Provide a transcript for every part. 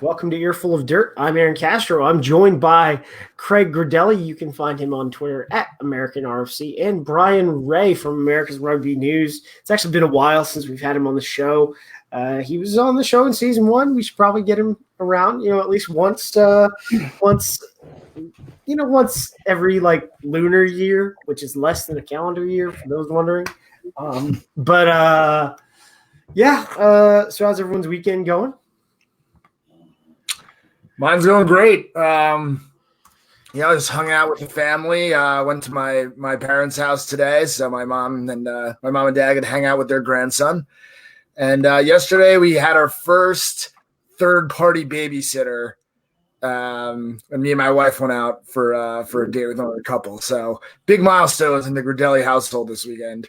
Welcome to Earful of Dirt. I'm Aaron Castro. I'm joined by Craig Gradelli. You can find him on Twitter at American RFC, and Bryan Ray from America's Rugby News. It's actually been a while since we've had him on the show. He was on the show in season 1. We should probably get him around, at least once every lunar year, which is less than a calendar year for those wondering. So how's everyone's weekend going? Mine's going great. I just hung out with the family. Went to my parents' house today, so my mom and dad could hang out with their grandson. And yesterday we had our first third-party babysitter. And me and my wife went out for a date with another couple. So big milestones in the Gradelli household this weekend.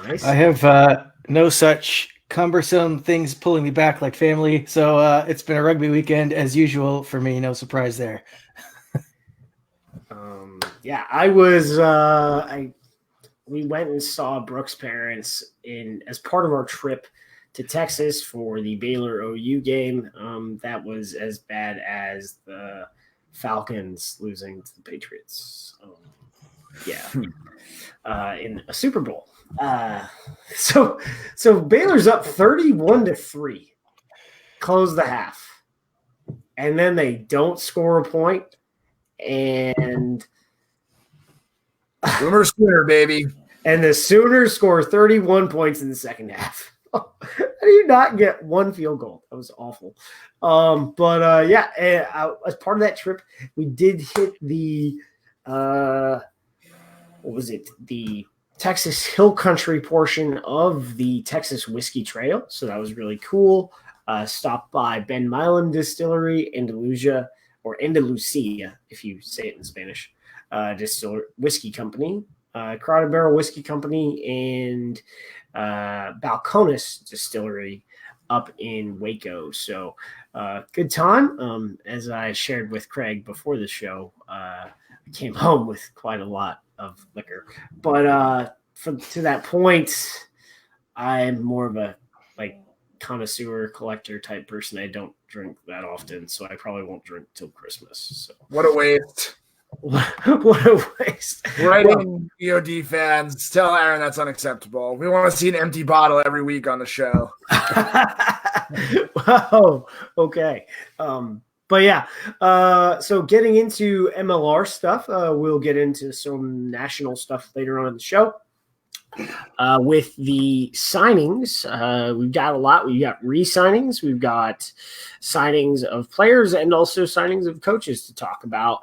Nice. I have no such cumbersome things pulling me back like family. So it's been a rugby weekend as usual for me. No surprise there. I was we went and saw Brooke's parents as part of our trip to Texas for the Baylor OU game. That was as bad as the Falcons losing to the Patriots. In a Super Bowl. So Baylor's up 31-3, close the half, and then they don't score a point, and Sooner, baby. And the Sooners score 31 points in the second half. How do you not get one field goal? That was awful. As part of that trip, we did hit the the Texas Hill Country portion of the Texas Whiskey Trail. So that was really cool. Stopped by Ben Milam Distillery, Andalusia, if you say it in Spanish, whiskey company, Crowder Barrel Whiskey Company, and Balcones Distillery up in Waco. So good time. As I shared with Craig before the show, I came home with quite a lot of liquor, but to that point, I'm more of a connoisseur collector type person. I don't drink that often, so I probably won't drink till Christmas. So what a waste! What a waste! Writing EOD fans, tell Aaron that's unacceptable. We want to see an empty bottle every week on the show. Wow. Okay. So getting into MLR stuff, we'll get into some national stuff later on in the show. With the signings, we've got a lot. We've got re-signings. We've got signings of players and also signings of coaches to talk about.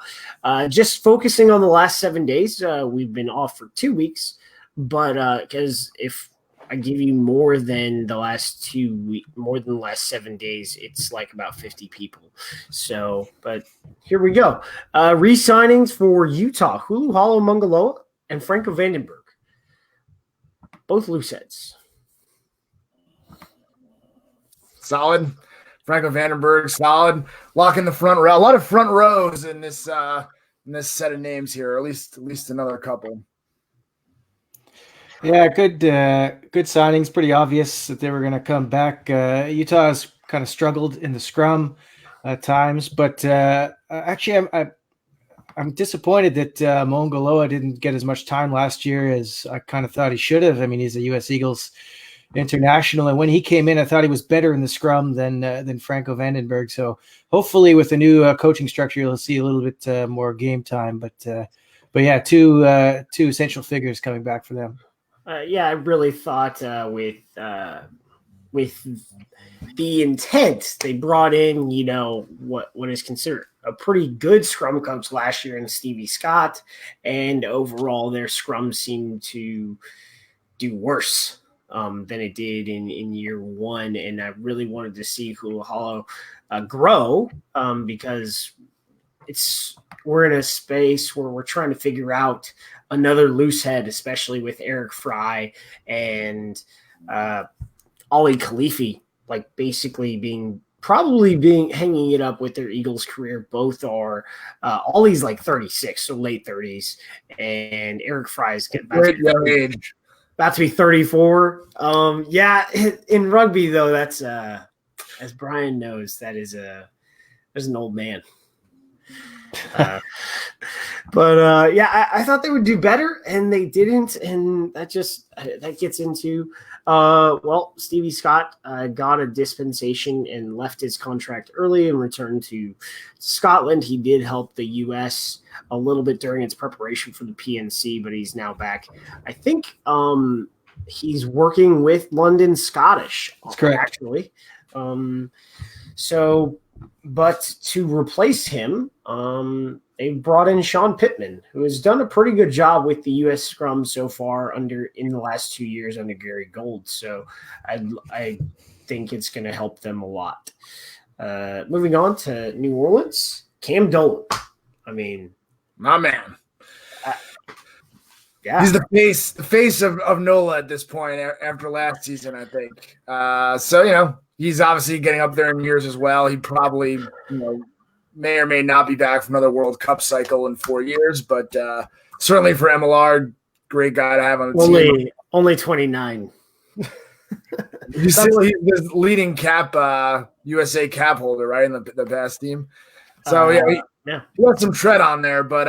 Just focusing on the last 7 days, we've been off for 2 weeks, but because if I give you more than the last 7 days, it's like about 50 people. So, but here we go. Re-signings for Utah, Hulu Hollow Mungaloa and Franco Vandenberg. Both loose heads. Solid. Franco Vandenberg, solid. Locking the front row. A lot of front rows in this set of names here, or at least another couple. Yeah, good signings. Pretty obvious that they were going to come back. Utah has kind of struggled in the scrum at times, but actually, I'm disappointed that Mongoloa didn't get as much time last year as I kind of thought he should have. I mean, he's a U.S. Eagles international, and when he came in, I thought he was better in the scrum than Franco Vandenberg. So hopefully, with the new coaching structure, you'll see a little bit more game time. But yeah, two essential figures coming back for them. I really thought with the intent they brought in, what is considered a pretty good scrum coach last year in Stevie Scott, and overall their scrum seemed to do worse than it did in year one. And I really wanted to see Hulu Hollow grow because we're in a space where we're trying to figure out another loose head, especially with Eric Fry and Ollie Khalifi, basically hanging it up with their Eagles career. Both are Ollie's 36, so late 30s, and Eric Fry's about to be 34. In rugby though, that's as Brian knows, there's an old man. I thought they would do better, and they didn't, and that gets into Stevie Scott got a dispensation and left his contract early and returned to Scotland. He did help the U.S. a little bit during its preparation for the PNC, but he's now back. I think he's working with London Scottish. That's correct, actually. But to replace him, they brought in Sean Pittman, who has done a pretty good job with the U.S. scrum so far in the last 2 years under Gary Gold. So I think it's going to help them a lot. Moving on to New Orleans, Cam Dolan. I mean, my man. Yeah, he's the face of NOLA at this point after last season, I think. He's obviously getting up there in years as well. He probably, may or may not be back for another World Cup cycle in 4 years, but certainly for MLR, great guy to have on the team. Only 29. He's the leading USA cap holder, right, in the past team. So he got some tread on there, but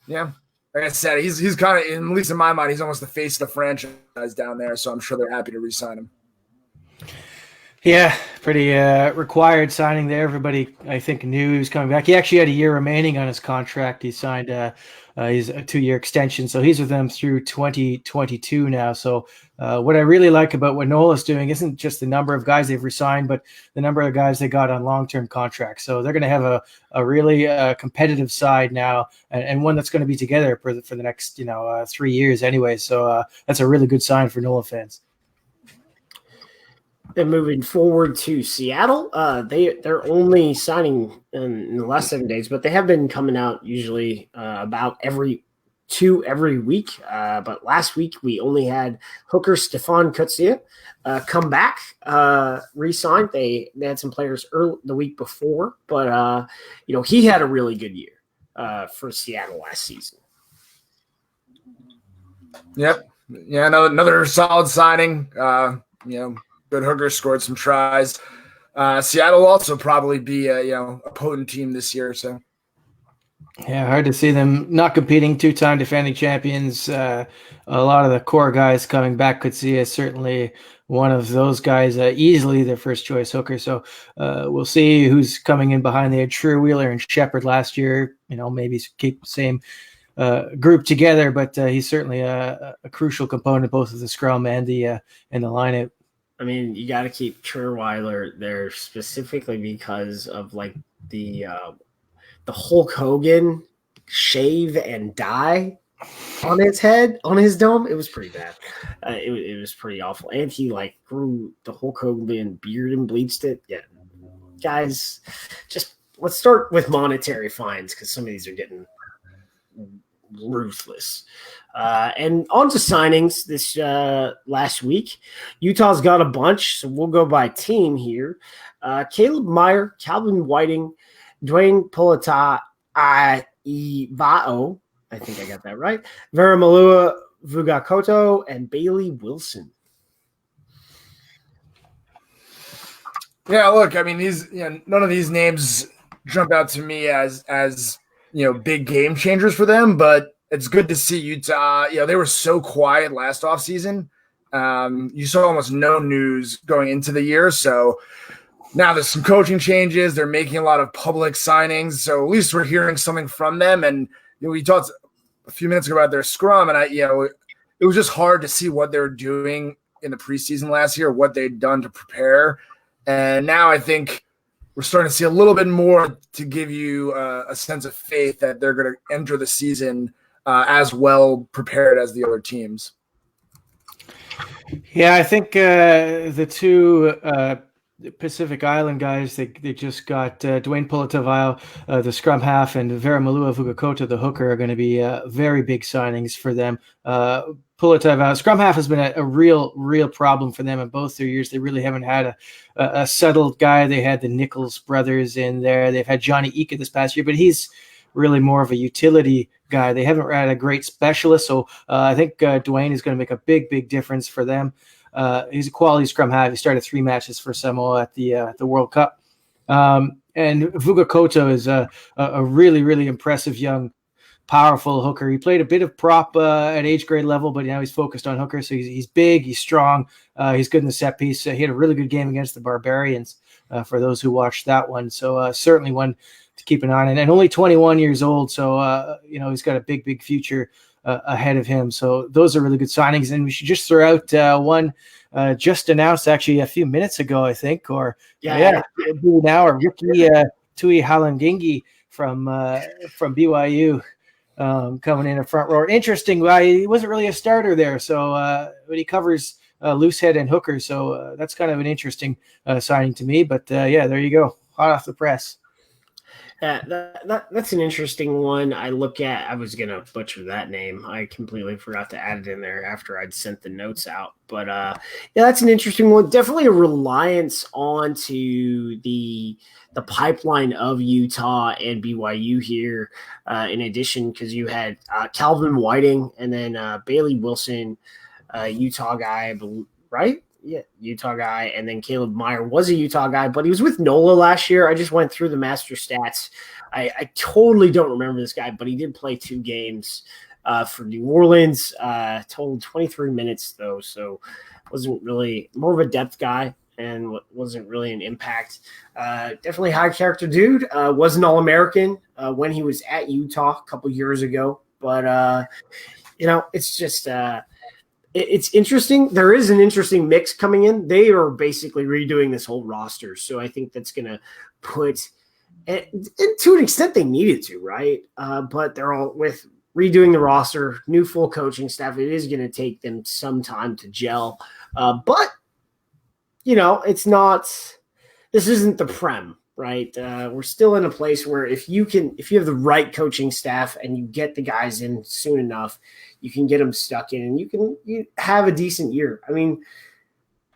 like I said, he's kind of, at least in my mind, he's almost the face of the franchise down there. So I'm sure they're happy to re-sign him. Yeah, pretty required signing there. Everybody, I think, knew he was coming back. He actually had a year remaining on his contract. He signed he's a 2-year extension, so he's with them through 2022 now. So what I really like about what NOLA's doing isn't just the number of guys they've resigned, but the number of guys they got on long-term contracts. So they're going to have a really competitive side now, and one that's going to be together for the next 3 years anyway. So that's a really good sign for NOLA fans. Then moving forward to Seattle, they're only signing in the last 7 days, but they have been coming out usually about every week. But last week we only had hooker Stefan Kutsia come back, re-signed. They had some players early the week before, but he had a really good year for Seattle last season. Yep. Yeah, another solid signing. Good hooker, scored some tries. Seattle will also probably be a potent team this year. So, yeah, hard to see them not competing. 2-time defending champions. A lot of the core guys coming back. Could see as certainly one of those guys, easily their first choice hooker. So we'll see who's coming in behind. They had True Wheeler and Shepard last year. Maybe keep the same group together, but he's certainly a crucial component both of the scrum and the lineup. I mean, you got to keep Trierweiler there specifically because of the Hulk Hogan shave and dye on his head, on his dome. It was pretty bad. It was pretty awful. And he grew the Hulk Hogan beard and bleached it. Yeah, guys, just let's start with monetary fines because some of these are getting ruthless. And on to signings this last week. Utah's got a bunch, so we'll go by team here. Caleb Meyer, Calvin Whiting, Dwayne Polita Ivao, I think I got that right, Veramalua Vugakoto, and Bailey Wilson. Yeah, look, I mean, none of these names jump out to me as big game changers for them, but it's good to see Utah. They were so quiet last offseason. You saw almost no news going into the year. So now there's some coaching changes. They're making a lot of public signings. So at least we're hearing something from them. And we talked a few minutes ago about their scrum, and it was just hard to see what they were doing in the preseason last year, what they'd done to prepare. And now I think we're starting to see a little bit more to give you a sense of faith that they're going to enter the season as well prepared as the other teams. Yeah, I think the two Pacific Island guys, they just got Dwayne Politavao, the scrum half, and Veramalua Vugakoto, the hooker, are going to be very big signings for them. Politavao, scrum half, has been a real problem for them in both their years. They really haven't had a settled guy. They had the Nichols brothers in there. They've had Johnny Ika this past year, but he's really more of a utility guy. They haven't had a great specialist, so I think Dwayne is going to make a big difference for them. He's a quality scrum half. He started 3 matches for Samoa at the World Cup. And Vuga Koto is a really, really impressive young, powerful hooker. He played a bit of prop at age grade level, but now he's focused on hooker. So he's big, he's strong, he's good in the set piece. He had a really good game against the Barbarians for those who watched that one. So certainly one to keep an eye on. And only 21 years old, so he's got a big future ahead of him. So those are really good signings. And we should just throw out one just announced actually a few minutes ago, I think, or now, or rookie Tui Halangingi from BYU. Coming in a front rower. Interesting. He wasn't really a starter there, so but he covers loose head and hooker, so that's kind of an interesting signing to me. But there you go, hot off the press. That's an interesting one. I was gonna butcher that name. I completely forgot to add it in there after I'd sent the notes out. But that's an interesting one. Definitely a reliance onto the pipeline of Utah and BYU here. In addition, because you had Calvin Whiting and then Bailey Wilson, Utah guy, right? Yeah, Utah guy, and then Caleb Meyer was a Utah guy, but he was with NOLA last year. I just went through the master stats. I totally don't remember this guy, but he did play 2 games for New Orleans, totaled 23 minutes though, so wasn't really more of a depth guy and wasn't really an impact. Definitely high character dude. Was an All-American when he was at Utah a couple years ago, but it's just it's interesting. There is an interesting mix coming in. They are basically redoing this whole roster. So I think that's going to put, and to an extent they needed to, right? But they're all with redoing the roster, new full coaching staff. It is going to take them some time to gel. But, it's not, this isn't the Prem, right? We're still in a place where if you have the right coaching staff and you get the guys in soon enough, you can get them stuck in and you have a decent year. I mean,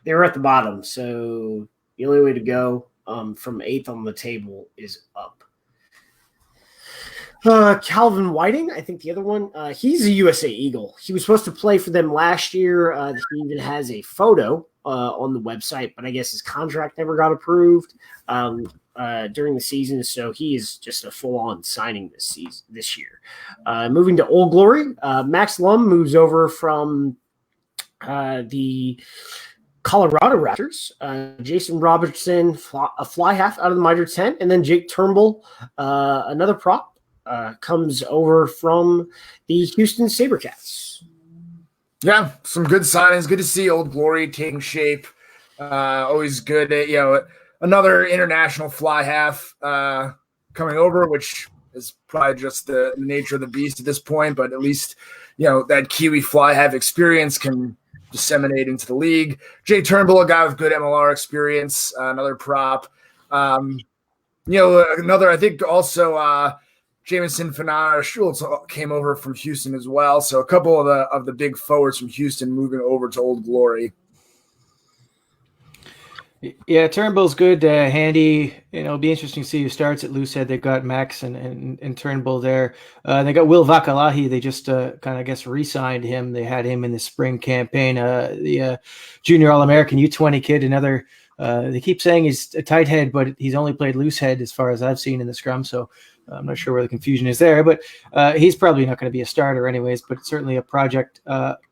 they were at the bottom, so the only way to go from 8th on the table is up. Calvin Whiting, I think the other one, he's a USA Eagle. He was supposed to play for them last year. He even has a photo on the website, but I guess his contract never got approved during the season, so he is just a full-on signing this year. Moving to Old Glory, Max Lum moves over from the Colorado Raptors. Jason Robertson, a fly half out of the Mitre 10, and then Jake Turnbull, another prop, comes over from the Houston SaberCats. Yeah, some good signings. Good to see Old Glory taking shape. Always good. Another international fly half coming over, which is probably just the nature of the beast at this point. But at least, that Kiwi fly half experience can disseminate into the league. Jay Turnbull, a guy with good MLR experience, another prop. Another, I think also Jamison Fanara Schultz came over from Houston as well. So a couple of the big forwards from Houston moving over to Old Glory. Yeah, Turnbull's good, handy. It'll be interesting to see who starts at loosehead. They've got Max and Turnbull there. They got Will Vakalahi. They just re-signed him. They had him in the spring campaign. The junior All-American U20 kid. Another. They keep saying he's a tight head, but he's only played loosehead as far as I've seen in the scrum. So I'm not sure where the confusion is there. But he's probably not going to be a starter anyways. But certainly a project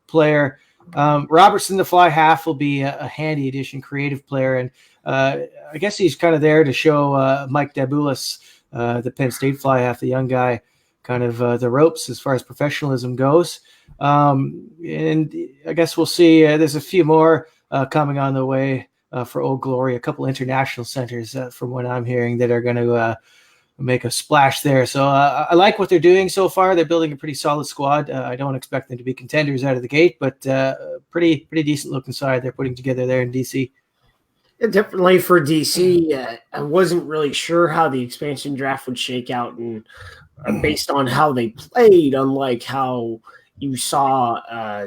player. Robertson, the fly half, will be a handy addition, creative player, and I guess he's kind of there to show Mike Dabulis, the Penn State fly half, the young guy, kind of the ropes as far as professionalism goes. And I guess we'll see. There's a few more coming on the way for Old Glory, a couple international centers from what I'm hearing that are going to make a splash there. So I like what they're doing so far. They're building a pretty solid squad. I don't expect them to be contenders out of the gate, but pretty decent looking side they're putting together there in DC. Yeah, definitely for DC. I wasn't really sure how the expansion draft would shake out, and based on how they played, unlike how you saw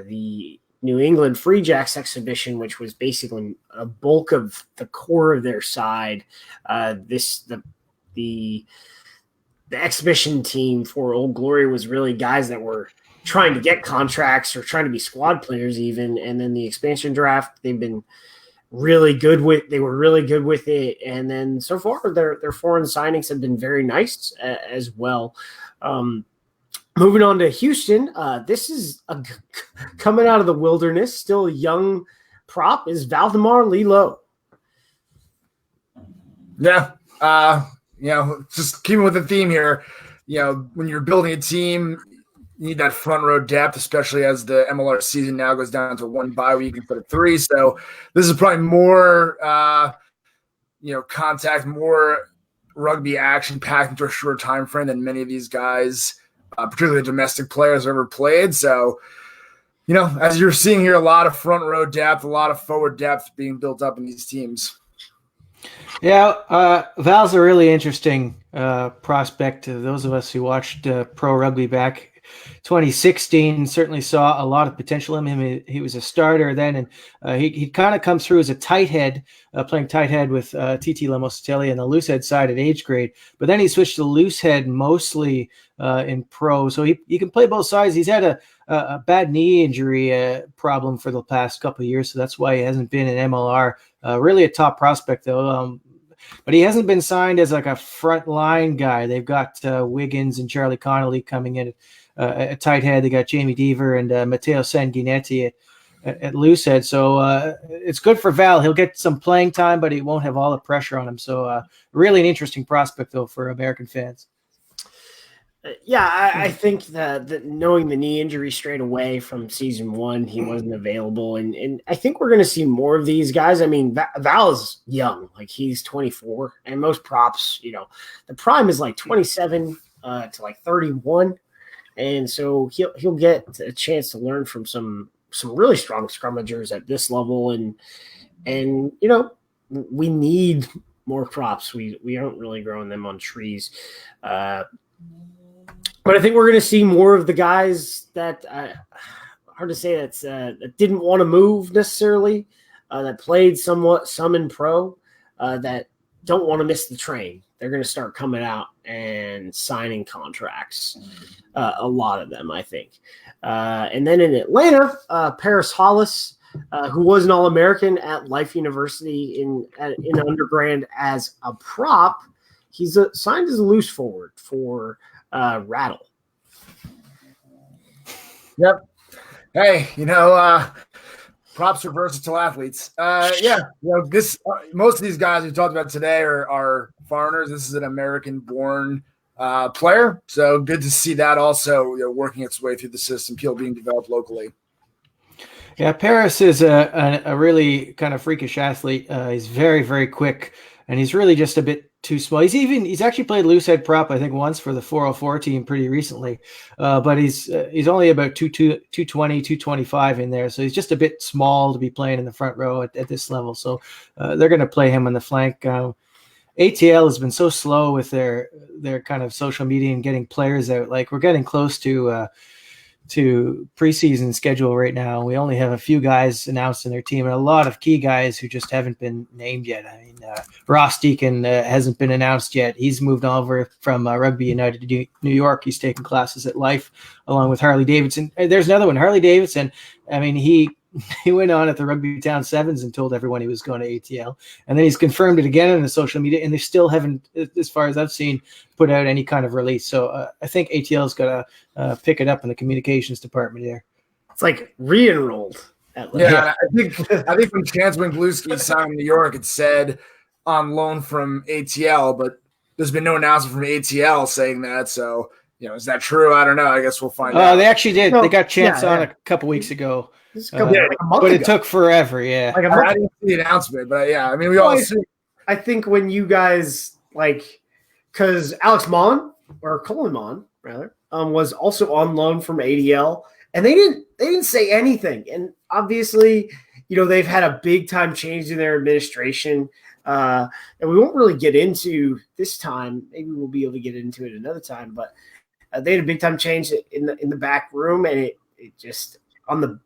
the New England Free Jacks exhibition, which was basically a bulk of the core of their side. The exhibition team for Old Glory was really guys that were trying to get contracts or trying to be squad players even. And then the expansion draft, they've been really good with. They were really good with it, and then so far their foreign signings have been very nice as well. Moving on to Houston, this is coming out of the wilderness, still a young prop, is Valdemar Lilo. Yeah, just keeping with the theme here. When you're building a team, you need that front row depth, especially as the MLR season now goes down to 1 bye week instead of 3. So this is probably more, contact, more rugby action packed into a short time frame than many of these guys, particularly domestic players, ever played. So, as you're seeing here, a lot of front row depth, a lot of forward depth being built up in these teams. Yeah, Val's a really interesting prospect. Those of us who watched pro rugby back 2016 certainly saw a lot of potential in him. He was a starter then, and he kind of comes through as a tight head, playing tight head with TT Lamostelli and the loose head side at age grade. But then he switched to loose head mostly in pro, so he can play both sides. He's had a bad knee injury problem for the past couple of years, so that's why he hasn't been in MLR. Really a top prospect though. But he hasn't been signed as like a front line guy. They've got Wiggins and Charlie Connolly coming in at tight head. They got Jamie Deaver and Matteo Sanguinetti at loose head. So it's good for Val. He'll get some playing time, but he won't have all the pressure on him. So really an interesting prospect, though, for American fans. Yeah, I think that knowing the knee injury straight away from season 1, he wasn't available. And I think we're going to see more of these guys. I mean, Val is young. Like, he's 24. And most props, the prime is like 27 to like 31. And so he'll get a chance to learn from some really strong scrummagers at this level. And we need more props. We aren't really growing them on trees. But I think we're going to see more of the guys that hard to say that didn't want to move necessarily, that played some in pro, that don't want to miss the train. They're going to start coming out and signing contracts. A lot of them, I think. And then in Atlanta, Paris Hollis, who was an All-American at Life University in undergrad as a prop, he's signed as a loose forward for Rattle. Yep. Hey, props for versatile athletes. This most of these guys we talked about today are foreigners. This is an American-born player, so good to see that also working its way through the system, being developed locally. Yeah, Paris is a really kind of freakish athlete. He's very, very quick, and he's really just a bit too small. He's actually played loose head prop, I think, once for the 404 team pretty recently, but he's only about 220, 225 in there, so he's just a bit small to be playing in the front row at this level. So they're going to play him on the flank. ATL has been so slow with their kind of social media and getting players out. Like, we're getting close to preseason schedule right now. We only have a few guys announced in their team and a lot of key guys who just haven't been named yet. I mean, Ross Deacon hasn't been announced yet. He's moved over from Rugby United New York. He's taking classes at Life along with Harley Davidson. There's another one, Harley Davidson. I mean, he went on at the Rugby Town Sevens and told everyone he was going to ATL. And then he's confirmed it again in the social media, and they still haven't, as far as I've seen, put out any kind of release. So I think ATL's got to pick it up in the communications department there. It's like re-enrolled. Yeah, I think when Chance Winkluski signed in New York, it said on loan from ATL, but there's been no announcement from ATL saying that. So, is that true? I don't know. I guess we'll find out. They actually did. They got Chance on a couple weeks ago. But it took forever, yeah. Like I didn't see the announcement, but yeah, I mean, we all see. I think when you guys because Alex Mon or Colin Mon rather was also on loan from ADL, and they didn't say anything. And obviously, they've had a big time change in their administration, and we won't really get into this time. Maybe we'll be able to get into it another time. But they had a big time change in the back room, and it just on the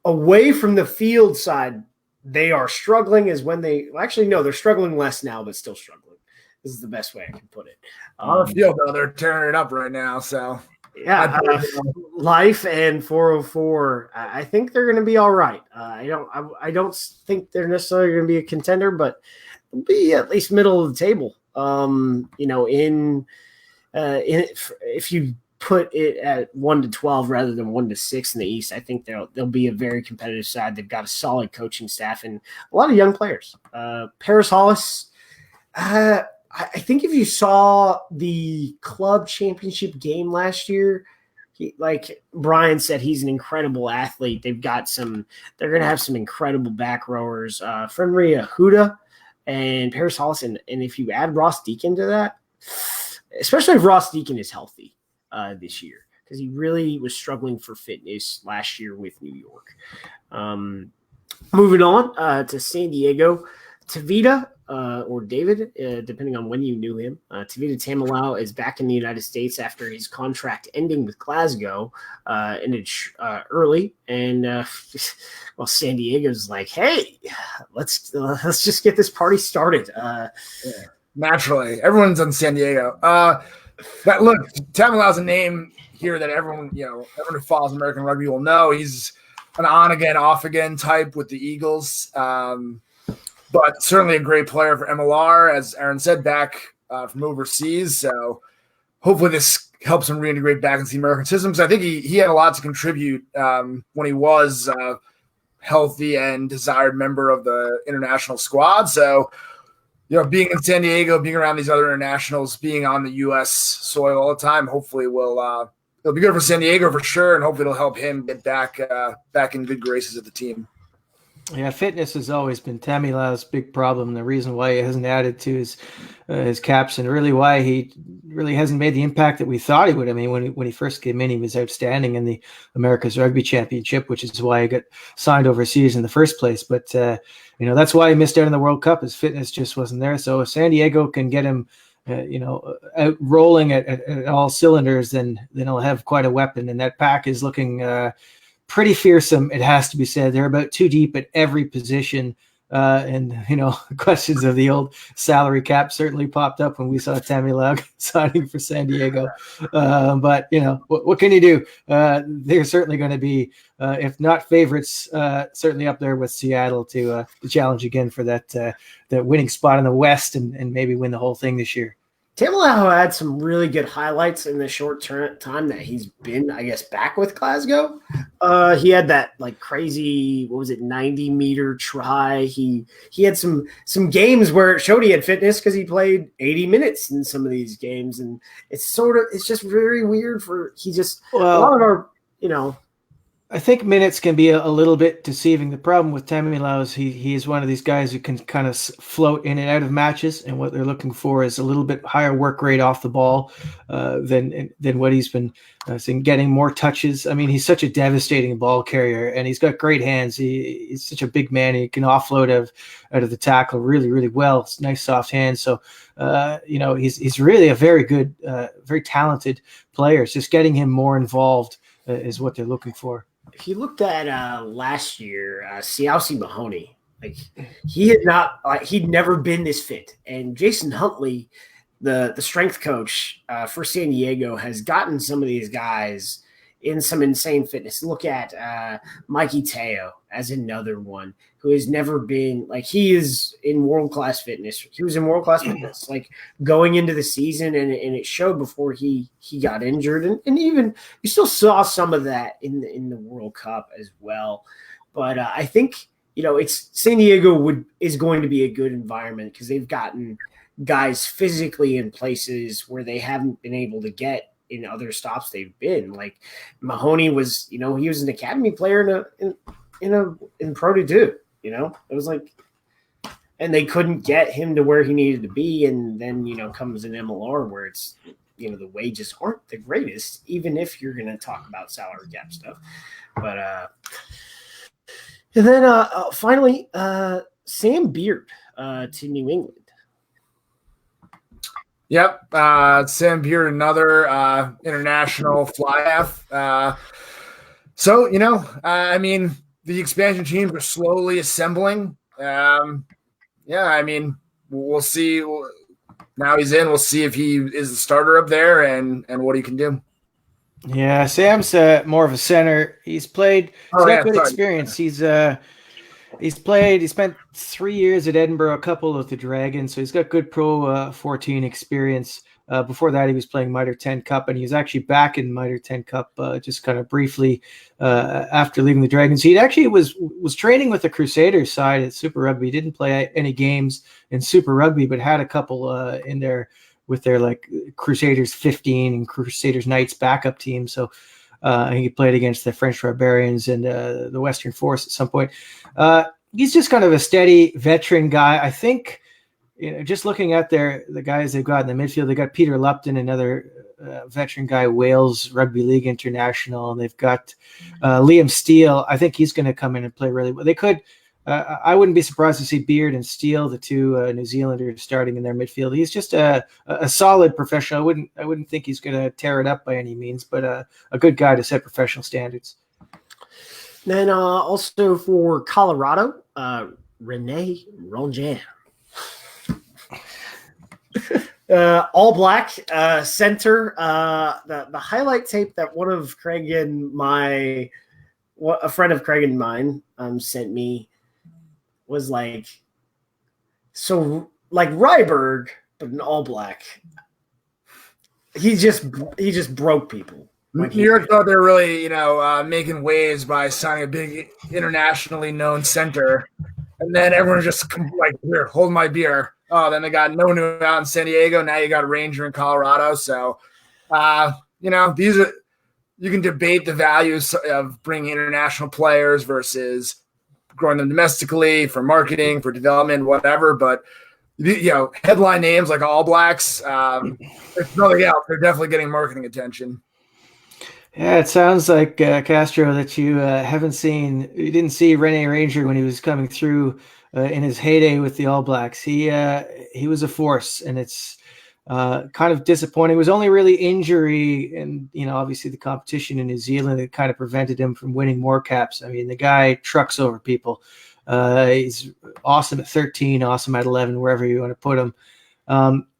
away from the field side, they are struggling they're struggling less now, but still struggling. This is the best way I can put it. On the field, though, they're tearing it up right now. So Yeah, Life and 404. I think they're going to be all right. I don't think they're necessarily going to be a contender, but they'll be at least middle of the table. If you put it at 1 to 12 rather than 1 to 6 in the East, I think they'll be a very competitive side. They've got a solid coaching staff and a lot of young players. Paris Hollis. I think if you saw the club championship game last year, like Brian said, he's an incredible athlete. They're going to have some incredible back rowers. Fenria Huda and Paris Hollis. And if you add Ross Deacon to that, especially if Ross Deacon is healthy this year, because he really was struggling for fitness last year with New York. Moving on to San Diego, Tavita or David, depending on when you knew him. Tavita Tamilau is back in the United States after his contract ending with Glasgow ended early, and San Diego's like, hey, let's just get this party started. Naturally, everyone's on San Diego. But look, Tamilau's a name here that everyone who follows American rugby will know. He's an on again, off again type with the Eagles. But certainly a great player for MLR, as Aaron said, back from overseas. So hopefully this helps him reintegrate back into the American system. Because I think he had a lot to contribute when he was a healthy and desired member of the international squad. So, being in San Diego, being around these other internationals, being on the U.S. soil all the time, hopefully it'll be good for San Diego for sure, and hopefully it'll help him get back in good graces of the team. Yeah, fitness has always been Tamilau's big problem. The reason why he hasn't added to his caps, and really why he really hasn't made the impact that we thought he would. I mean, when he first came in, he was outstanding in the America's Rugby Championship, which is why he got signed overseas in the first place. But that's why he missed out in the World Cup. His fitness just wasn't there. So if San Diego can get him, out rolling at all cylinders, then he'll have quite a weapon. And that pack is looking pretty fearsome, it has to be said. They're about too deep at every position. And questions of the old salary cap certainly popped up when we saw Tamilau signing for San Diego. But what can you do? They're certainly going to be, if not favorites, certainly up there with Seattle to challenge again for that winning spot in the West and maybe win the whole thing this year. Tamilau had some really good highlights in the short time that he's been, I guess, back with Glasgow. He had that crazy, 90-meter try. He had some games where it showed he had fitness because he played 80 minutes in some of these games, and it's just very weird a lot of our I think minutes can be a little bit deceiving. The problem with Tamilau is he is one of these guys who can kind of float in and out of matches, and what they're looking for is a little bit higher work rate off the ball than what he's been seeing, getting more touches. I mean, he's such a devastating ball carrier, and he's got great hands. He's such a big man. He can offload out of the tackle really, really well. It's nice soft hands. So, he's really a very good, very talented player. It's just getting him more involved is what they're looking for. If you looked at last year, Siausi Mahoney, he'd never been this fit. And Jason Huntley, the strength coach for San Diego, has gotten some of these guys in some insane fitness. Look at Mikey Teo as another one who has never been he is in world-class fitness. He was in world-class fitness, going into the season, and it showed before he got injured. And even you still saw some of that in the World Cup as well. But I think, it's San Diego is going to be a good environment because they've gotten guys physically in places where they haven't been able to get in other stops they've been. Mahoney was, he was an academy player in Pro D2. It was and they couldn't get him to where he needed to be. And then, comes an MLR where it's, the wages aren't the greatest, even if you're going to talk about salary cap stuff. But, and then finally, Sam Beard to New England. Yep. Sam Beard, another international fly half. I mean, the expansion teams are slowly assembling. We'll see. Now he's in. We'll see if he is the starter up there and what he can do. Yeah, Sam's more of a center. He's played. He's got good experience. He spent 3 years at Edinburgh, a couple with the Dragons, so he's got good Pro 14 experience. Before that, he was playing Mitre 10 Cup, and he was actually back in Mitre 10 Cup just kind of briefly after leaving the Dragons. He actually was training with the Crusaders side at Super Rugby. He didn't play any games in Super Rugby, but had a couple in there with their like Crusaders 15 and Crusaders Knights backup team. So he played against the French Barbarians and the Western Force at some point. He's just kind of a steady veteran guy. I think, just looking at the guys they've got in the midfield, they got Peter Lupton, another veteran guy, Wales Rugby League international, and they've got Liam Steele. I think he's going to come in and play really well. They could. I wouldn't be surprised to see Beard and Steele, the two New Zealanders, starting in their midfield. He's just a solid professional. I wouldn't think he's going to tear it up by any means, but a good guy to set professional standards. Then also for Colorado, Rene Ronjan. All black center. The highlight tape that one of Craig and a friend of Craig and mine sent me was like Ryberg, but in all black. He just broke people. New York thought they were really, making waves by signing a big internationally known center, and then everyone's just like, "Here, hold my beer." Oh, then they got Nonu out in San Diego. Now you got Ranger in Colorado. So, these are, you can debate the values of bringing international players versus growing them domestically for marketing, for development, whatever. But headline names like All Blacks, if nothing else, they're definitely getting marketing attention. Yeah, it sounds like Castro that you didn't see Rene Ranger when he was coming through in his heyday with the All Blacks. He was a force, and it's kind of disappointing. It was only really injury and obviously the competition in New Zealand that kind of prevented him from winning more caps. I mean, the guy trucks over people. He's awesome at 13, awesome at 11, wherever you want to put him.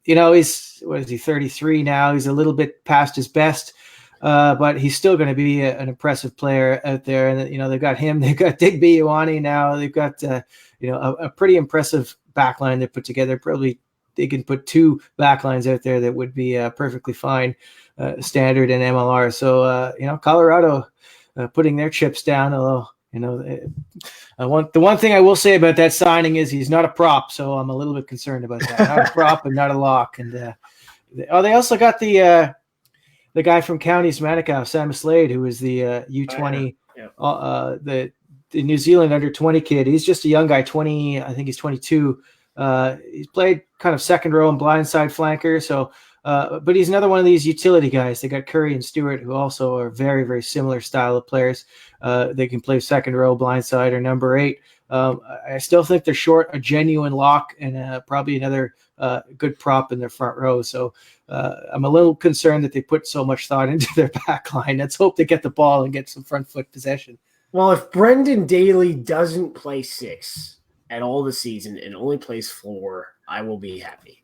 He's 33 now. He's a little bit past his best. But he's still going to be an impressive player out there. And, they've got him. They've got Digby Ioane now. They've got, a pretty impressive backline they put together. Probably they can put two backlines out there that would be perfectly fine, standard and MLR. So, Colorado putting their chips down, although, the one thing I will say about that signing is he's not a prop. So I'm a little bit concerned about that. Not a prop and not a lock. And they also got the guy from Counties Manukau, Sam Slade, who is the U20, the New Zealand under-20 kid. He's just a young guy, 20. I think he's 22. He's played kind of second row and blindside flanker. So, but he's another one of these utility guys. They got Curry and Stewart, who also are very, very similar style of players. They can play second row, blindside, or number 8. I still think they're short a genuine lock and probably another good prop in their front row. So I'm a little concerned that they put so much thought into their back line. Let's hope they get the ball and get some front foot possession. Well, if Brendan Daly doesn't play 6 at all this season and only plays 4, I will be happy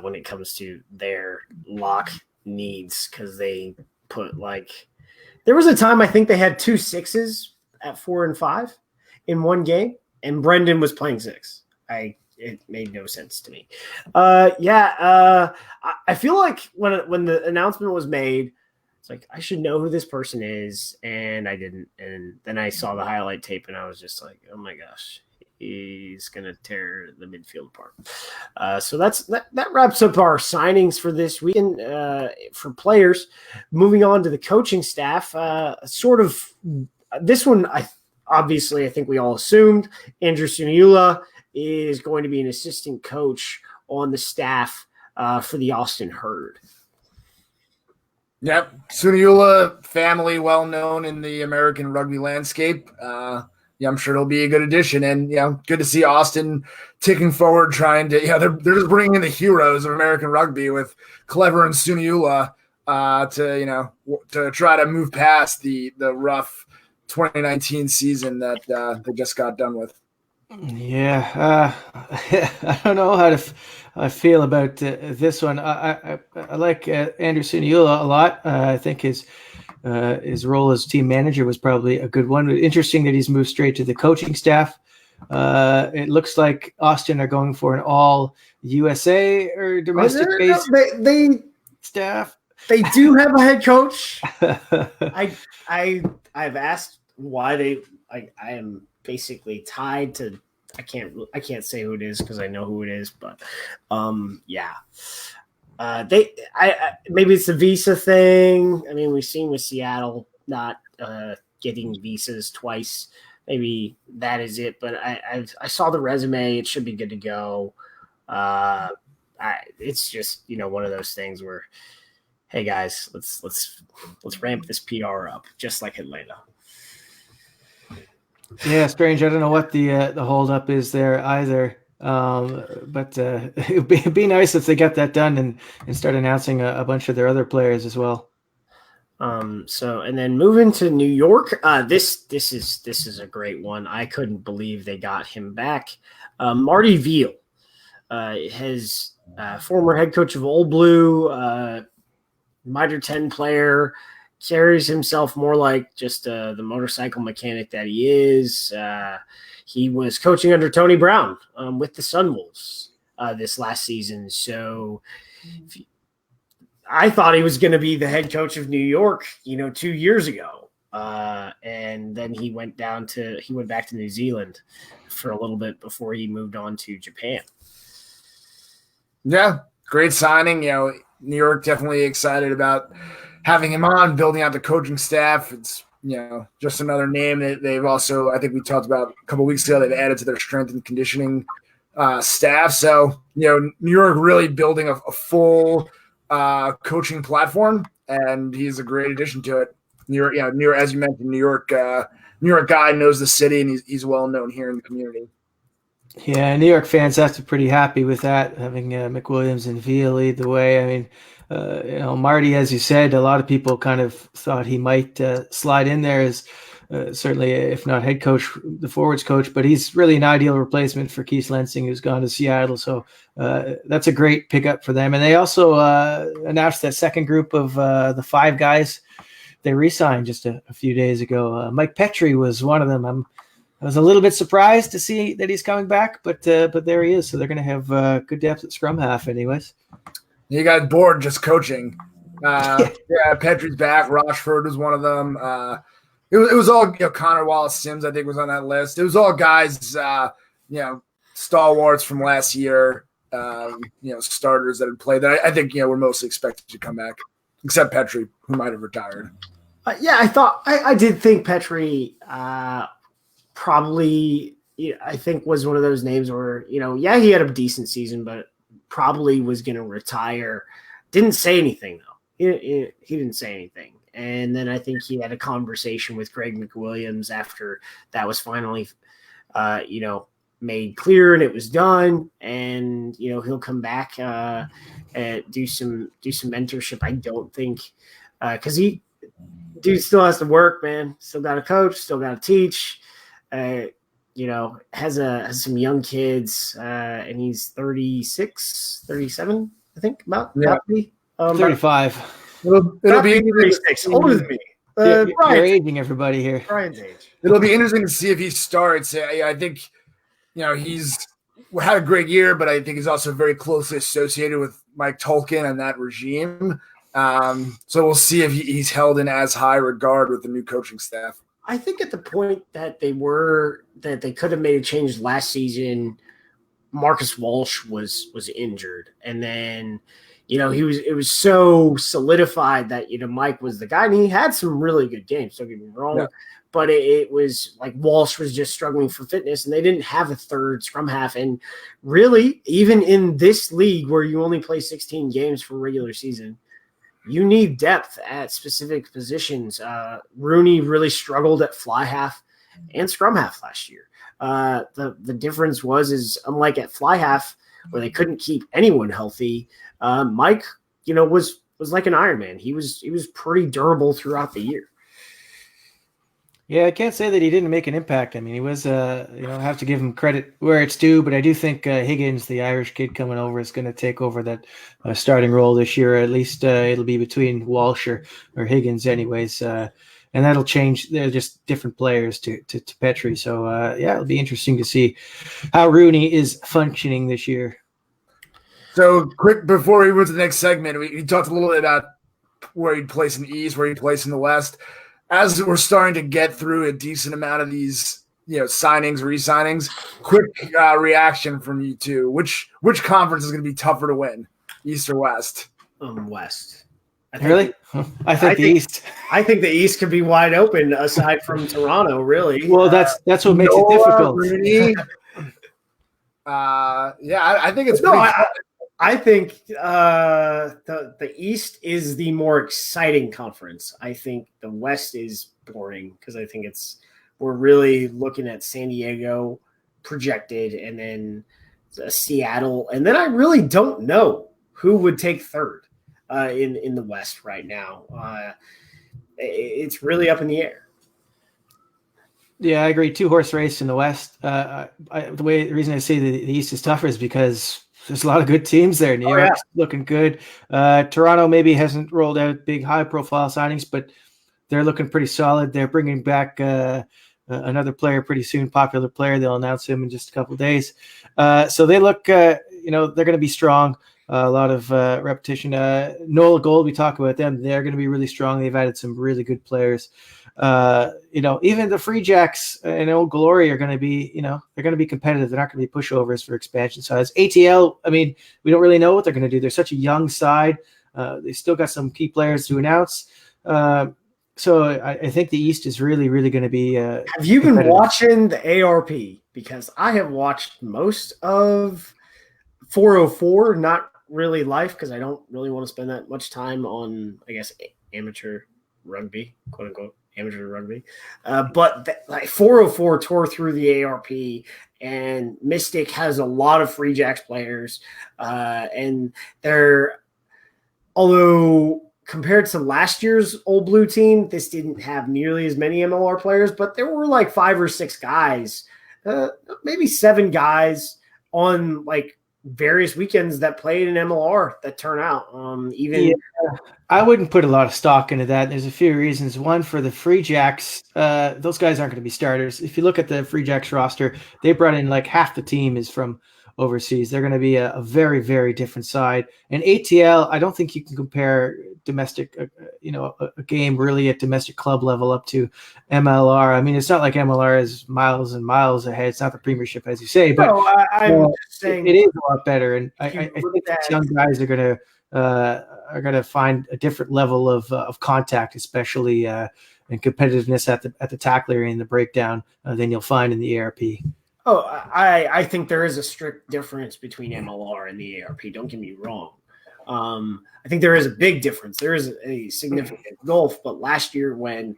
when it comes to their lock needs, because they put there was a time I think they had 2 6s at 4 and 5 in one game, and Brendan was playing 6. It made no sense to me. I feel like when the announcement was made, it's like, I should know who this person is, and I didn't. And then I saw the highlight tape, and I was just like, oh my gosh, he's gonna tear the midfield apart. So that wraps up our signings for this weekend for players. Moving on to the coaching staff, this one obviously I think we all assumed Andrew Suniula is going to be an assistant coach on the staff for the Austin Herd. Yep. Suniula family, well known in the American rugby landscape. I'm sure it'll be a good addition, and good to see Austin ticking forward, trying to they're just bringing in the heroes of American rugby with Clever and Suniula to try to move past the rough 2019 season that they just got done with. Yeah, I don't know how I feel about this one. I like Andrew Suniula a lot. I think his his role as team manager was probably a good one. Interesting that he's moved straight to the coaching staff. It looks like Austin are going for an all USA or domestic based staff. They do have a head coach. I've asked why I am basically tied to. I can't say who it is because I know who it is, but yeah. Maybe it's a visa thing. I mean, we've seen with Seattle not getting visas twice. Maybe that is it. But I saw the resume. It should be good to go. It's just one of those things where, hey guys, let's ramp this PR up, just like Atlanta. Yeah, strange. I don't know what the holdup is there either. But it'd be nice if they got that done and start announcing a bunch of their other players as well. So and then moving to New York, this is a great one. I couldn't believe they got him back. Marty Veal, his former head coach of Old Blue, Mitre 10 player, carries himself more like just the motorcycle mechanic that he is. He was coaching under Tony Brown with the Sunwolves this last season. So I thought he was going to be the head coach of New York, 2 years ago. And then he went back to New Zealand for a little bit before he moved on to Japan. Yeah, great signing. New York definitely excited about having him on, building out the coaching staff. It's just another name that they've also, I think we talked about a couple of weeks ago, they've added to their strength and conditioning staff. So, New York really building a full coaching platform, and he's a great addition to it. New York, as you mentioned, New York guy, knows the city, and he's well known here in the community. Yeah, New York fans have to be pretty happy with that, having McWilliams and Villa lead the way. I mean, Marty, as you said, a lot of people kind of thought he might slide in there as certainly, if not head coach, the forwards coach, but he's really an ideal replacement for Keith Lensing, who's gone to Seattle. So that's a great pickup for them. And they also announced that second group of the 5 guys they re-signed just a few days ago. Mike Petrie was one of them. I was a little bit surprised to see that he's coming back, but there he is. So they're going to have good depth at scrum half anyways. You got bored just coaching. Yeah, Petrie's back. Rochford was one of them. It was all Connor Wallace-Sims, I think, was on that list. It was all guys, stalwarts from last year, starters that had played that I think were mostly expected to come back, except Petrie, who might have retired. I did think Petrie probably, I think was one of those names where, he had a decent season, but probably was going to retire. Didn't say anything, though. He didn't say anything. And then I think he had a conversation with Greg McWilliams after that was finally, made clear and it was done. And, he'll come back and do some mentorship. I don't think because dude still has to work, man. Still got to coach, still got to teach. Has some young kids, and he's 36, 37, I think, about me. 35. It'll be 36, older than me. You're aging everybody here. Brian's age. It'll be interesting to see if he starts. I think, he's had a great year, but I think he's also very closely associated with Mike Tolkien and that regime. So we'll see if he's held in as high regard with the new coaching staff. I think at the point that they could have made a change last season, Marcus Walsh was injured, and then it was so solidified that Mike was the guy, and he had some really good games. Don't get me wrong, but it was like Walsh was just struggling for fitness, and they didn't have a third scrum half. And really, even in this league where you only play 16 games for regular season, you need depth at specific positions. Rooney really struggled at fly half and scrum half last year. The difference is unlike at fly half where they couldn't keep anyone healthy, Mike, was like an Iron Man. He was pretty durable throughout the year. Yeah, I can't say that he didn't make an impact. I mean, he was, have to give him credit where it's due, but I do think Higgins, the Irish kid coming over, is going to take over that starting role this year. At least it'll be between Walsh or Higgins, anyways. And that'll change. They're just different players to Petrie. So, it'll be interesting to see how Rooney is functioning this year. So, quick before we move to the next segment, we talked a little bit about where he'd place in the East, where he'd place in the West. As we're starting to get through a decent amount of these, signings, re-signings, quick reaction from you two. Which conference is going to be tougher to win, East or West? West. Really? I think the East. I think the East could be wide open aside from Toronto, really. Well, that's what makes it difficult. Rooney. I think it's I think the East is the more exciting conference. I think the West is boring because I think we're really looking at San Diego projected and then Seattle. And then I really don't know who would take third in the West right now. It's really up in the air. Yeah, I agree. 2-horse race in the West. The reason I say the East is tougher is because there's a lot of good teams there. New York's looking good. Toronto maybe hasn't rolled out big high-profile signings, but they're looking pretty solid. They're bringing back another player pretty soon, popular player. They'll announce him in just a couple of days. So they look, they're going to be strong. A lot of repetition. Nola Gold, we talk about them. They're going to be really strong. They've added some really good players. Even the Free Jacks and Old Glory are going to be, they're going to be competitive. They're not going to be pushovers for expansion size. ATL, I mean, we don't really know what they're going to do. They're such a young side. They still got some key players to announce. So I think the East is really, really going to be. Have you been watching the ARP? Because I have watched most of 404, not really live, because I don't really want to spend that much time on, I guess, amateur rugby, quote unquote. Amateur rugby, but 404 tore through the ARP, and Mystic has a lot of Free Jacks players, and although compared to last year's Old Blue team, this didn't have nearly as many MLR players, but there were like 5 or 6 guys, maybe 7 guys on various weekends that played in MLR that turn out. I wouldn't put a lot of stock into that. There's a few reasons. One, for the Free Jacks, those guys aren't going to be starters. If you look at the Free Jacks roster, they brought in half the team is from overseas. They're going to be a very, very different side. And ATL, I don't think you can compare domestic, a game really at domestic club level up to MLR. I mean, it's not like MLR is miles and miles ahead. It's not the Premiership, as you say, but I'm just saying it is a lot better. And I think that young guys are going to find a different level of contact, especially and competitiveness at the tackle area and the breakdown than you'll find in the ARP. Oh, I think there is a strict difference between MLR and the ARP. Don't get me wrong. I think there is a big difference. There is a significant gulf. But last year when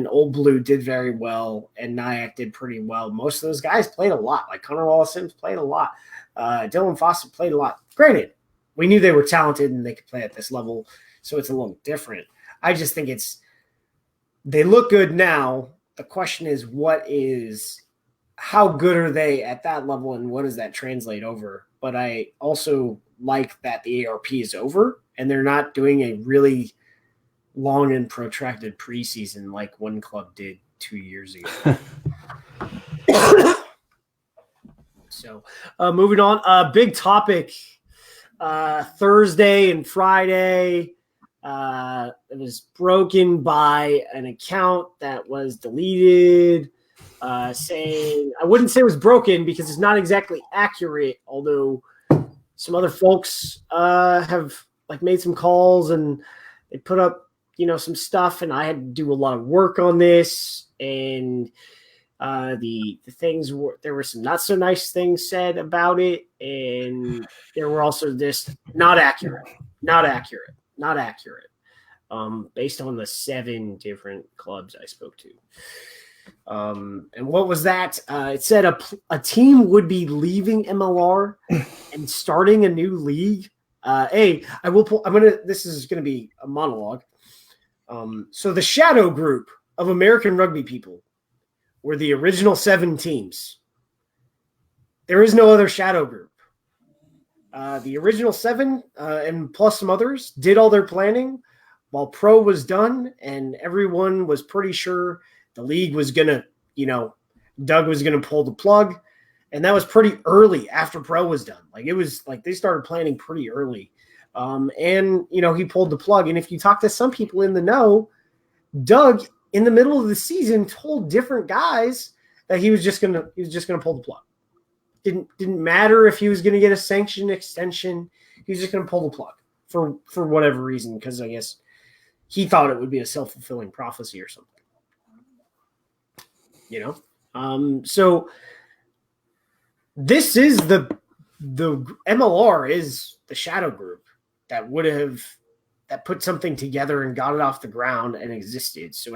Old Blue did very well and Nyack did pretty well, most of those guys played a lot. Like Connor Wallace-Sims played a lot. Dylan Foster played a lot. Granted, we knew they were talented and they could play at this level, so it's a little different. I just think they look good now. The question is, how good are they at that level and what does that translate over? But I also like that the ARP is over and they're not doing a really long and protracted preseason like one club did 2 years ago. So moving on, big topic. Thursday and Friday, it was broken by an account that was deleted, saying, I wouldn't say it was broken because it's not exactly accurate, although some other folks have made some calls and they put up some stuff, and I had to do a lot of work on this, and the things there were some not so nice things said about it, and there were also just not accurate, based on the 7 different clubs I spoke to. And what was that? It said a team would be leaving MLR and starting a new league. I will pull. This is going to be a monologue. So the Shadow Group of American rugby people were the original 7 teams. There is no other shadow group. The original 7 and plus some others did all their planning while pro was done, and everyone was pretty sure the league was going to, Doug was going to pull the plug. And that was pretty early after pro was done. Like it was like they started planning pretty early. And he pulled the plug. And if you talk to some people in the know, Doug in the middle of the season told different guys that he was just gonna pull the plug. Didn't matter if he was gonna get a sanction extension. He was just gonna pull the plug for whatever reason, because I guess he thought it would be a self-fulfilling prophecy or something. So this is the MLR is the shadow group that put something together and got it off the ground and existed. So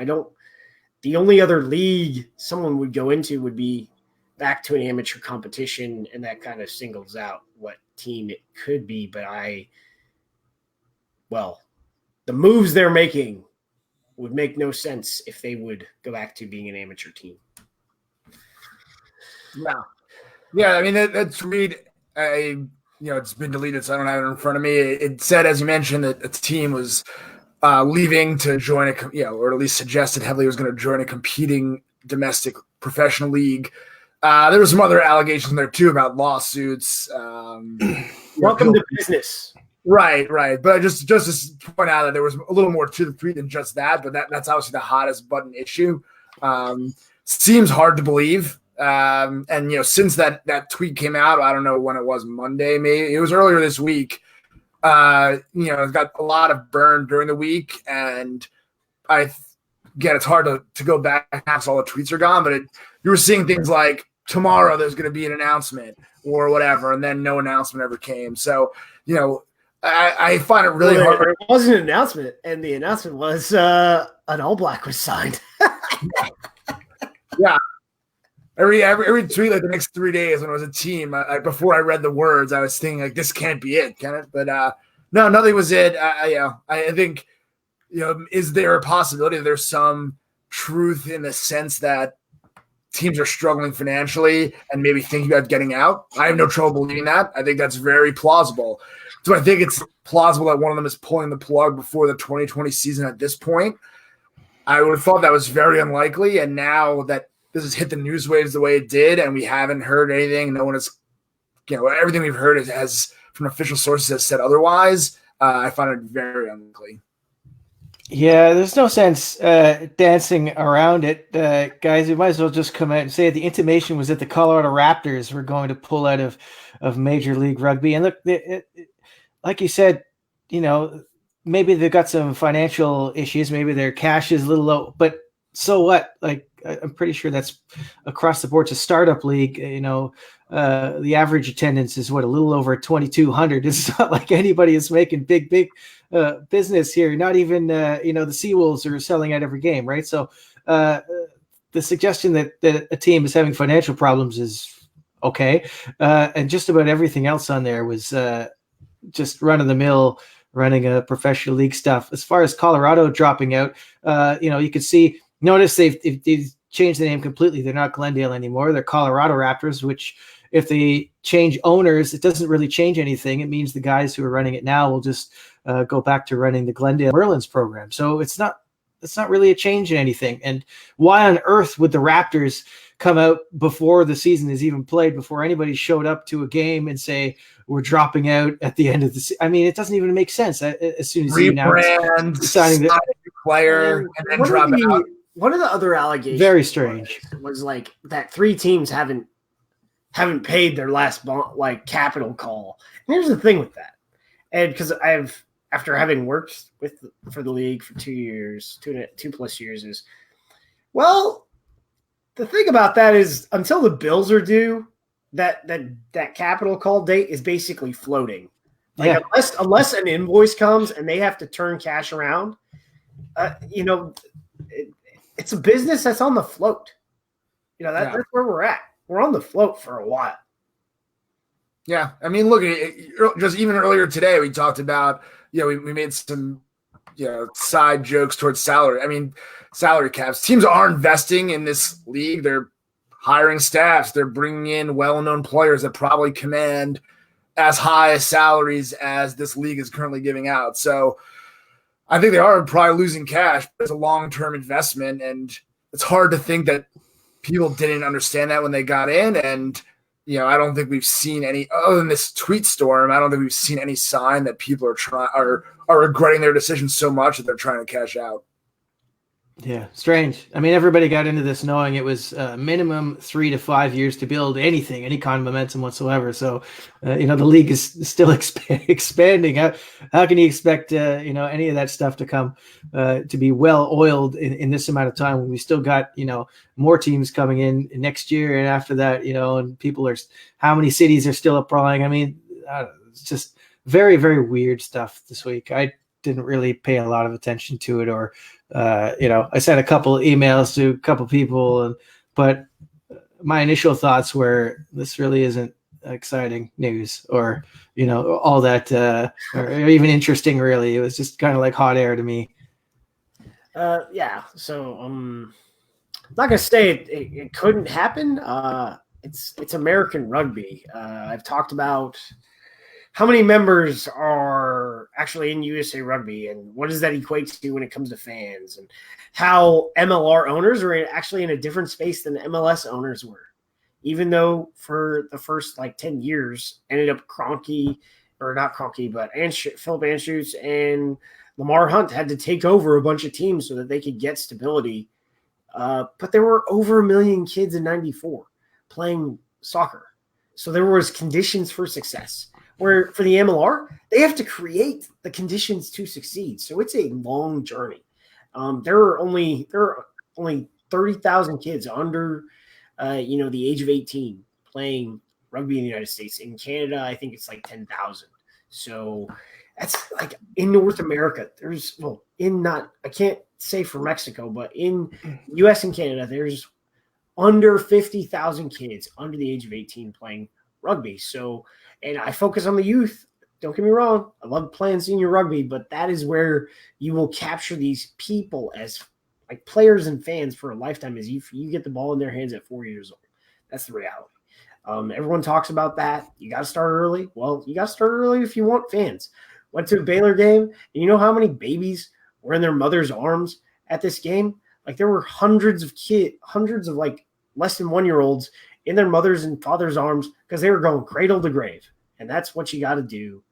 the only other league someone would go into would be back to an amateur competition, and that kind of singles out what team it could be. But the moves they're making would make no sense if they would go back to being an amateur team. Yeah, I mean, that's read. It's been deleted, so I don't have it in front of me. It said, as you mentioned, that a team was leaving to join or at least suggested heavily was going to join a competing domestic professional league. There was some other allegations there too about lawsuits. Welcome to business. Right. But just to point out that there was a little more to the tweet than just that, but that's obviously the hottest button issue. Seems hard to believe. And since that tweet came out, I don't know when it was, Monday, maybe it was earlier this week. It got a lot of burn during the week, and it's hard to go back after all the tweets are gone, but you were seeing things like tomorrow there's going to be an announcement or whatever, and then no announcement ever came. So, I find it really hard. It was an announcement, and the announcement was an All Black was signed. Yeah. Every tweet like the next 3 days when it was a team, before I read the words, I was thinking like, this can't be it, can it? But no, nothing was it. I think, is there a possibility that there's some truth in the sense that teams are struggling financially and maybe thinking about getting out? I have no trouble believing that. I think that's very plausible. Do I think it's plausible that one of them is pulling the plug before the 2020 season at this point? I would have thought that was very unlikely, and now that this has hit the news waves the way it did, and we haven't heard anything. No one has, everything we've heard has from official sources has said otherwise. I find it very unlikely. Yeah, there's no sense dancing around it, guys. You might as well just come out and say it. The intimation was that the Colorado Raptors were going to pull out of Major League Rugby, and look, like you said, maybe they've got some financial issues, maybe their cash is a little low, but so what? Like, I'm pretty sure that's across the board. It's a startup league. The average attendance is a little over 2,200. It's not like anybody is making big business here. Not even the Seawolves are selling out every game, right? So the suggestion that a team is having financial problems is okay, and just about everything else on there was just run of the mill, running a professional league stuff. As far as Colorado dropping out, you could see. Notice they've changed the name completely. They're not Glendale anymore. They're Colorado Raptors, which if they change owners, it doesn't really change anything. It means the guys who are running it now will just go back to running the Glendale Merlins program. So it's not really a change in anything. And why on earth would the Raptors come out before the season is even played, before anybody showed up to a game and say, we're dropping out at the end of the season? I mean, it doesn't even make sense. As soon as you announce signing the player and then drop out. One of the other allegations, very strange, was like that 3 teams haven't paid their last capital call. And here's the thing with that, and because after having worked for the league for 2 years, 2+ years, is the thing about that is until the bills are due, that capital call date is basically floating. Like unless an invoice comes and they have to turn cash around, it's a business that's on the float. That's where we're at. We're on the float for a while. Yeah. I mean, look, just even earlier today, we talked about, we made some side jokes towards salary. I mean, salary caps. Teams are investing in this league. They're hiring staffs. They're bringing in well-known players that probably command as high salaries as this league is currently giving out. So I think they are probably losing cash. It's a long-term investment, and it's hard to think that people didn't understand that when they got in. And I don't think we've seen any, other than this tweet storm, I don't think we've seen any sign that people are regretting their decision so much that they're trying to cash out. Yeah, strange. I mean, everybody got into this knowing it was minimum 3 to 5 years to build anything, any kind of momentum whatsoever. So, the league is still expanding. How can you expect, any of that stuff to come to be well oiled in this amount of time when we still got, more teams coming in next year and after that, and people how many cities are still applying? I mean, it's just very, very weird stuff this week. I didn't really pay a lot of attention to it, or I sent a couple of emails to a couple of people, but my initial thoughts were this really isn't exciting news, or all that, or even interesting. Really, it was just kind of like hot air to me. So I'm not gonna say it couldn't happen. It's American rugby. I've talked about how many members are actually in USA Rugby, and what does that equate to when it comes to fans, and how MLR owners are actually in a different space than MLS owners were, even though for the first 10 years ended up Philip Anschutz and Lamar Hunt had to take over a bunch of teams so that they could get stability. But there were over 1 million kids in '94 playing soccer. So there was conditions for success. Where for the MLR, they have to create the conditions to succeed. So it's a long journey. There are only 30,000 kids under the age of 18 playing rugby in the United States. In Canada, I think it's 10,000. So that's in North America. I can't say for Mexico, but in US and Canada, there's under 50,000 kids under the age of 18 playing rugby. So, and I focus on the youth. Don't get me wrong. I love playing senior rugby, but that is where you will capture these people as players and fans for a lifetime, is you get the ball in their hands at 4 years old. That's the reality. Everyone talks about that. You got to start early. Well, you got to start early if you want fans. Went to a Baylor game, and you know how many babies were in their mother's arms at this game? There were hundreds of less than 1-year-olds in their mother's and father's arms because they were going cradle to grave. And that's what you got to do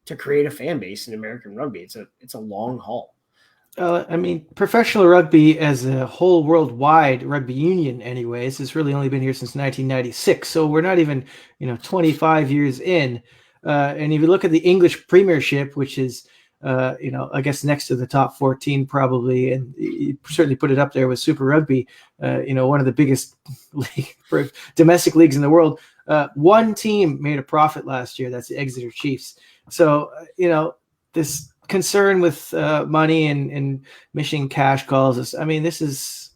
to create a fan base in American rugby. It's a long haul. Professional rugby as a whole worldwide rugby union anyways has really only been here since 1996. So we're not even, 25 years in. And if you look at the English Premiership, which is, I guess next to the top 14 probably, and you certainly put it up there with Super Rugby, one of the biggest domestic leagues in the world. One team made a profit last year. That's the Exeter Chiefs. So, this concern with money and missing cash calls. This is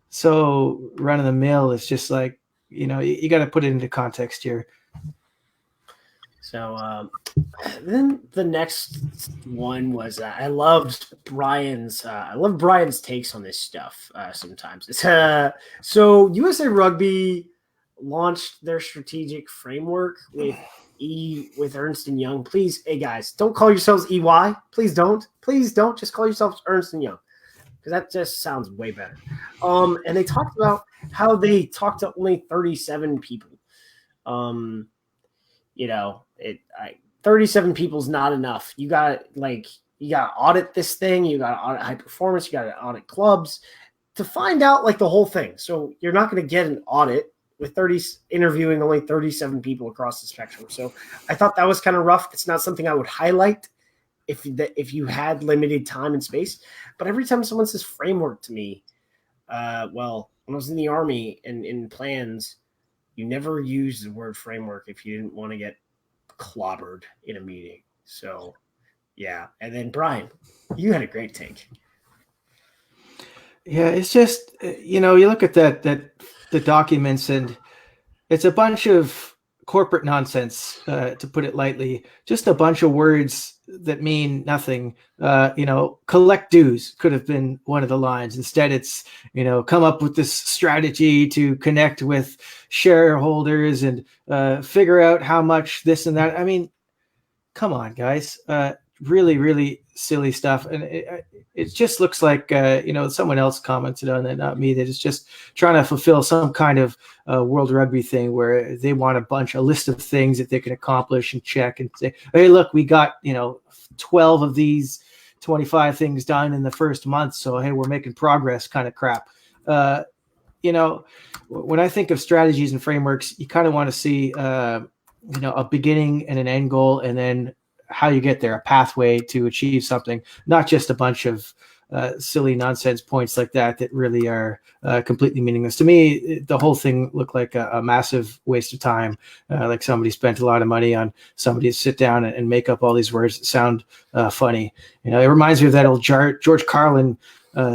so run of the mill. It's just you got to put it into context here. So then the next one was I loved Bryan's takes on this stuff sometimes. So USA Rugby launched their strategic framework with Ernst & Young. Please, hey guys, don't call yourselves EY. Please don't just call yourselves Ernst & Young, because that just sounds way better. And they talked about how they talked to only 37 people. 37 people is not enough. You got to audit this thing. You got to audit high performance. You got to audit clubs to find out the whole thing. So you're not going to get an audit with interviewing only 37 people across the spectrum. So I thought that was kind of rough. It's not something I would highlight if you had limited time and space. But every time someone says framework to me, when I was in the Army and in plans, you never use the word framework if you didn't want to get clobbered in a meeting. So, yeah. And then, Bryan, you had a great take. Yeah, it's just, you look at the documents, and it's a bunch of corporate nonsense, to put it lightly. Just a bunch of words that mean nothing. Collect dues could have been one of the lines. Instead, it's, come up with this strategy to connect with shareholders and figure out how much this and that. I mean, come on, guys. Really, really silly stuff. And it just looks like, someone else commented on that, not me, that it's just trying to fulfill some kind of World Rugby thing where they want a list of things that they can accomplish and check and say, hey, look, we got, 12 of these 25 things done in the first month. So, hey, we're making progress kind of crap. When I think of strategies and frameworks, you kind of want to see, a beginning and an end goal, and then how you get there, a pathway to achieve something, not just a bunch of silly nonsense points like that really are completely meaningless. To me, the whole thing looked like a massive waste of time. Like somebody spent a lot of money on somebody to sit down and make up all these words that sound funny. It reminds me of that old George Carlin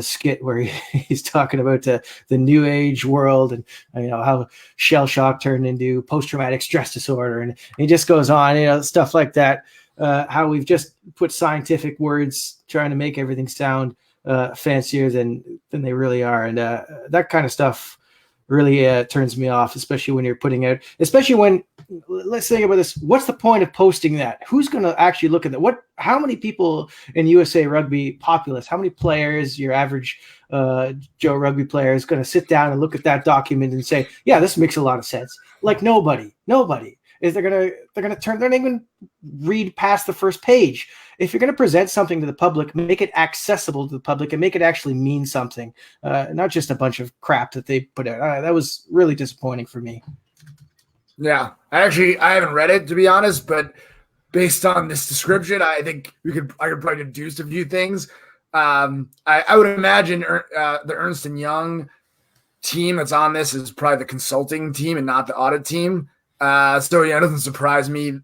skit where he's talking about the new age world and how shell shock turned into post-traumatic stress disorder, and he just goes on, stuff like that. How we've just put scientific words trying to make everything sound fancier than they really are, and that kind of stuff really turns me off, especially when let's think about this. What's the point of posting that? Who's going to actually look at that? How many people in USA Rugby populace, how many players, your average Joe Rugby player, is going to sit down and look at that document and say, yeah, this makes a lot of sense? Like nobody is. They're gonna not even read past the first page. If you're gonna present something to the public, make it accessible to the public and make it actually mean something, not just a bunch of crap that they put out. That was really disappointing for me. Yeah, I haven't read it, to be honest, but based on this description, I think I could probably deduce a few things. I would imagine the Ernst & Young team that's on this is probably the consulting team and not the audit team. So it doesn't surprise me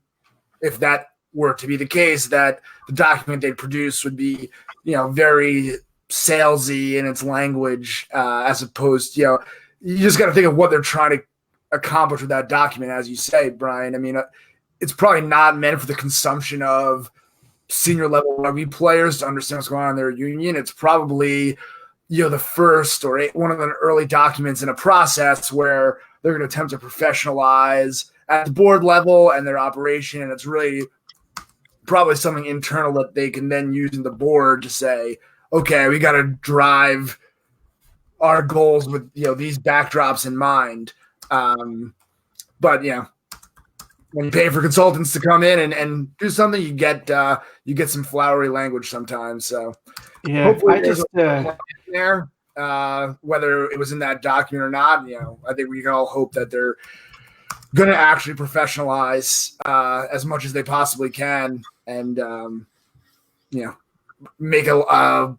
if that were to be the case, that the document they produce would be, very salesy in its language, as opposed, you just got to think of what they're trying to accomplish with that document, as you say, Brian. I mean, it's probably not meant for the consumption of senior level rugby players to understand what's going on in their union. It's probably, the first or one of the early documents in a process where they're going to attempt to professionalize at the board level and their operation. And it's really probably something internal that they can then use in the board to say, okay, we got to drive our goals with, these backdrops in mind. But, when you pay for consultants to come in and do something, you get some flowery language sometimes. So yeah, hopefully there, whether it was in that document or not, I think we can all hope that they're going to actually professionalize as much as they possibly can, and make a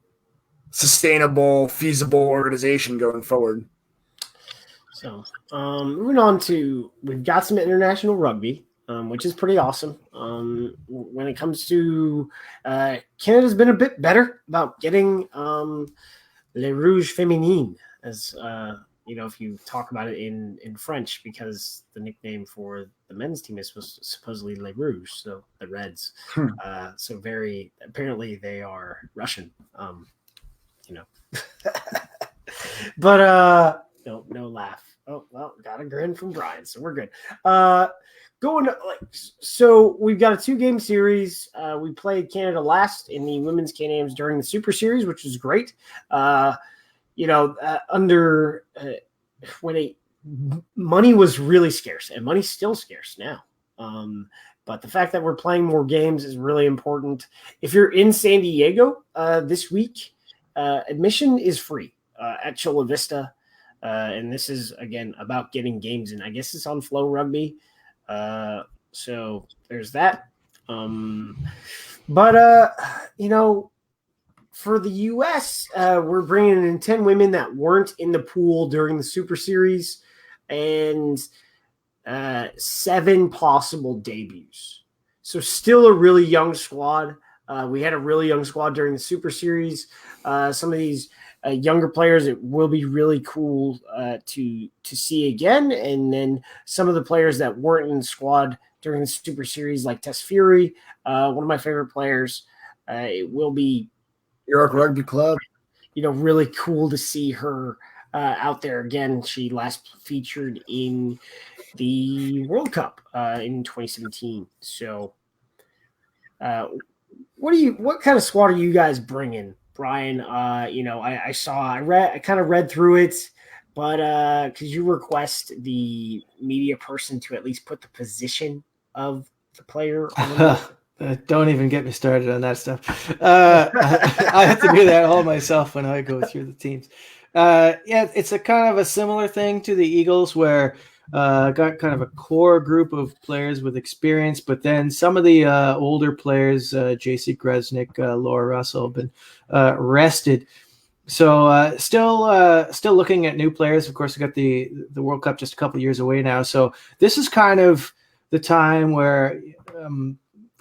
sustainable, feasible organization going forward. So moving on we've got some international rugby, which is pretty awesome. When it comes to Canada's been a bit better about getting Les Rouges Féminines, as if you talk about it in French, because the nickname for the men's team is supposedly Les Rouges, so the Reds. So apparently they are Russian. But no laugh. Oh, well, got a grin from Brian, so we're good. So we've got a 2-game series. We played Canada last in the women's CANAMs during the Super Series, which was great. When money was really scarce, and money's still scarce now. But the fact that we're playing more games is really important. If you're in San Diego this week, admission is free at Chula Vista. And this is, again, about getting games in. I guess it's on Flow Rugby. So there's that. For the U.S., we're bringing in 10 women that weren't in the pool during the Super Series and 7 possible debuts. So still a really young squad. We had a really young squad during the Super Series. Some of these younger players, it will be really cool to see again. And then some of the players that weren't in the squad during the Super Series, like Tess Fury, one of my favorite players. It will be York Rugby Club. Really cool to see her out there again. She last featured in the World Cup in 2017. So, what kind of squad are you guys bringing, Bryan? I kind of read through it, but could you request the media person to at least put the position of the player on the Don't even get me started on that stuff. I have to do that all myself when I go through the teams. It's a kind of a similar thing to the Eagles where got kind of a core group of players with experience, but then some of the older players, J.C. Gresnick, Laura Russell, have been rested. So still looking at new players. Of course, we got the World Cup just a couple of years away now. So this is kind of the time where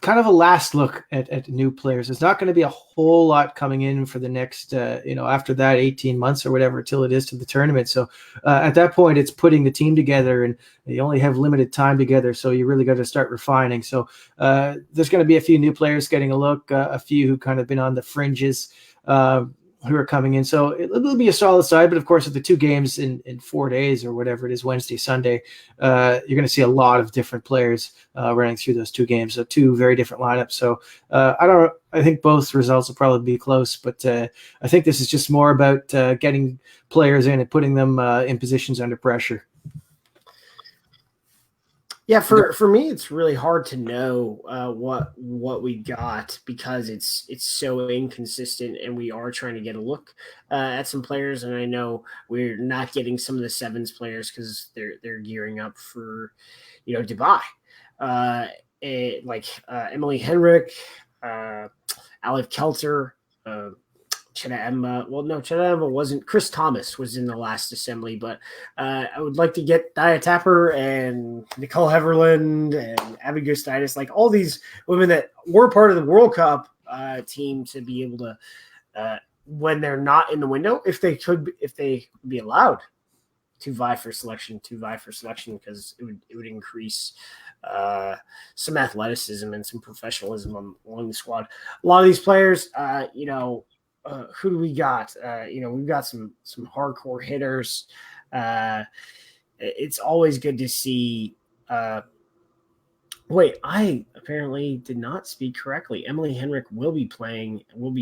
kind of a last look at new players. There's not going to be a whole lot coming in for the next, after that 18 months or whatever, till it is to the tournament. So at that point, it's putting the team together, and you only have limited time together. So you really got to start refining. So there's going to be a few new players getting a look, a few who kind of been on the fringes, who are coming in. So it'll be a solid side, but of course, with the two games in 4 days or whatever it is, Wednesday, Sunday, you're going to see a lot of different players running through those two games. So two very different lineups. So I think both results will probably be close, but I think this is just more about getting players in and putting them in positions under pressure. Yeah, for me, it's really hard to know what we got because it's so inconsistent, and we are trying to get a look at some players. And I know we're not getting some of the sevens players because they're gearing up for Dubai, Emily Henrik, Alif Kelter. Chena Emma. Well, no, Chena Emma wasn't. Chris Thomas was in the last assembly, but I would like to get Dia Tapper and Nicole Heverland and Abby Gustitis, like all these women that were part of the World Cup team, to be able to, when they're not in the window, if they be allowed to vie for selection, because it would increase some athleticism and some professionalism along the squad. A lot of these players, who do we got? We've got some hardcore hitters. It's always good to see. Wait, I apparently did not speak correctly. Emily Henrik will be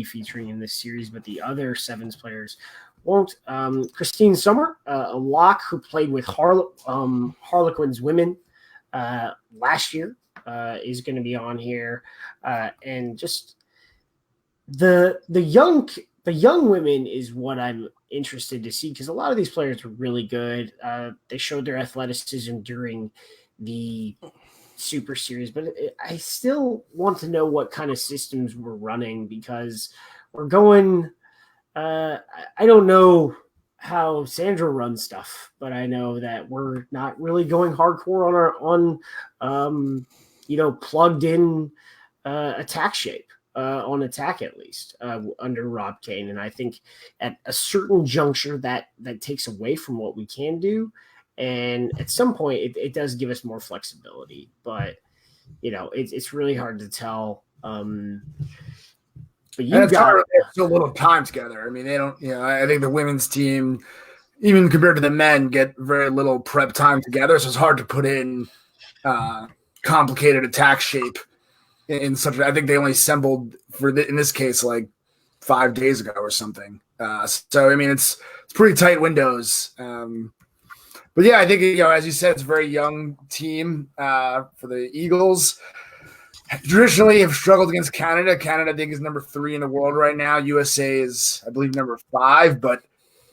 featuring in this series, but the other sevens players won't. Christine Sommer, a lock who played with Harlequins women last year, is going to be on here, and just the young women is what I'm interested to see, because a lot of these players are really good. They showed their athleticism during the Super Series, but I still want to know what kind of systems we're running, because we're going. I don't know how Sandra runs stuff, but I know that we're not really going hardcore on plugged in attack shape. On attack, at least under Rob Kane. And I think at a certain juncture that takes away from what we can do. And at some point it does give us more flexibility, but it's really hard to tell. But it's hard. It's so little time together. I mean, they don't, I think the women's team, even compared to the men, get very little prep time together. So it's hard to put in complicated attack shape in such I think they only assembled in this case like 5 days ago or something. So I mean it's pretty tight windows. But yeah, I think as you said, it's a very young team for the Eagles. Traditionally have struggled against Canada. Canada I think is number 3 in the world right now. USA is I believe number 5, but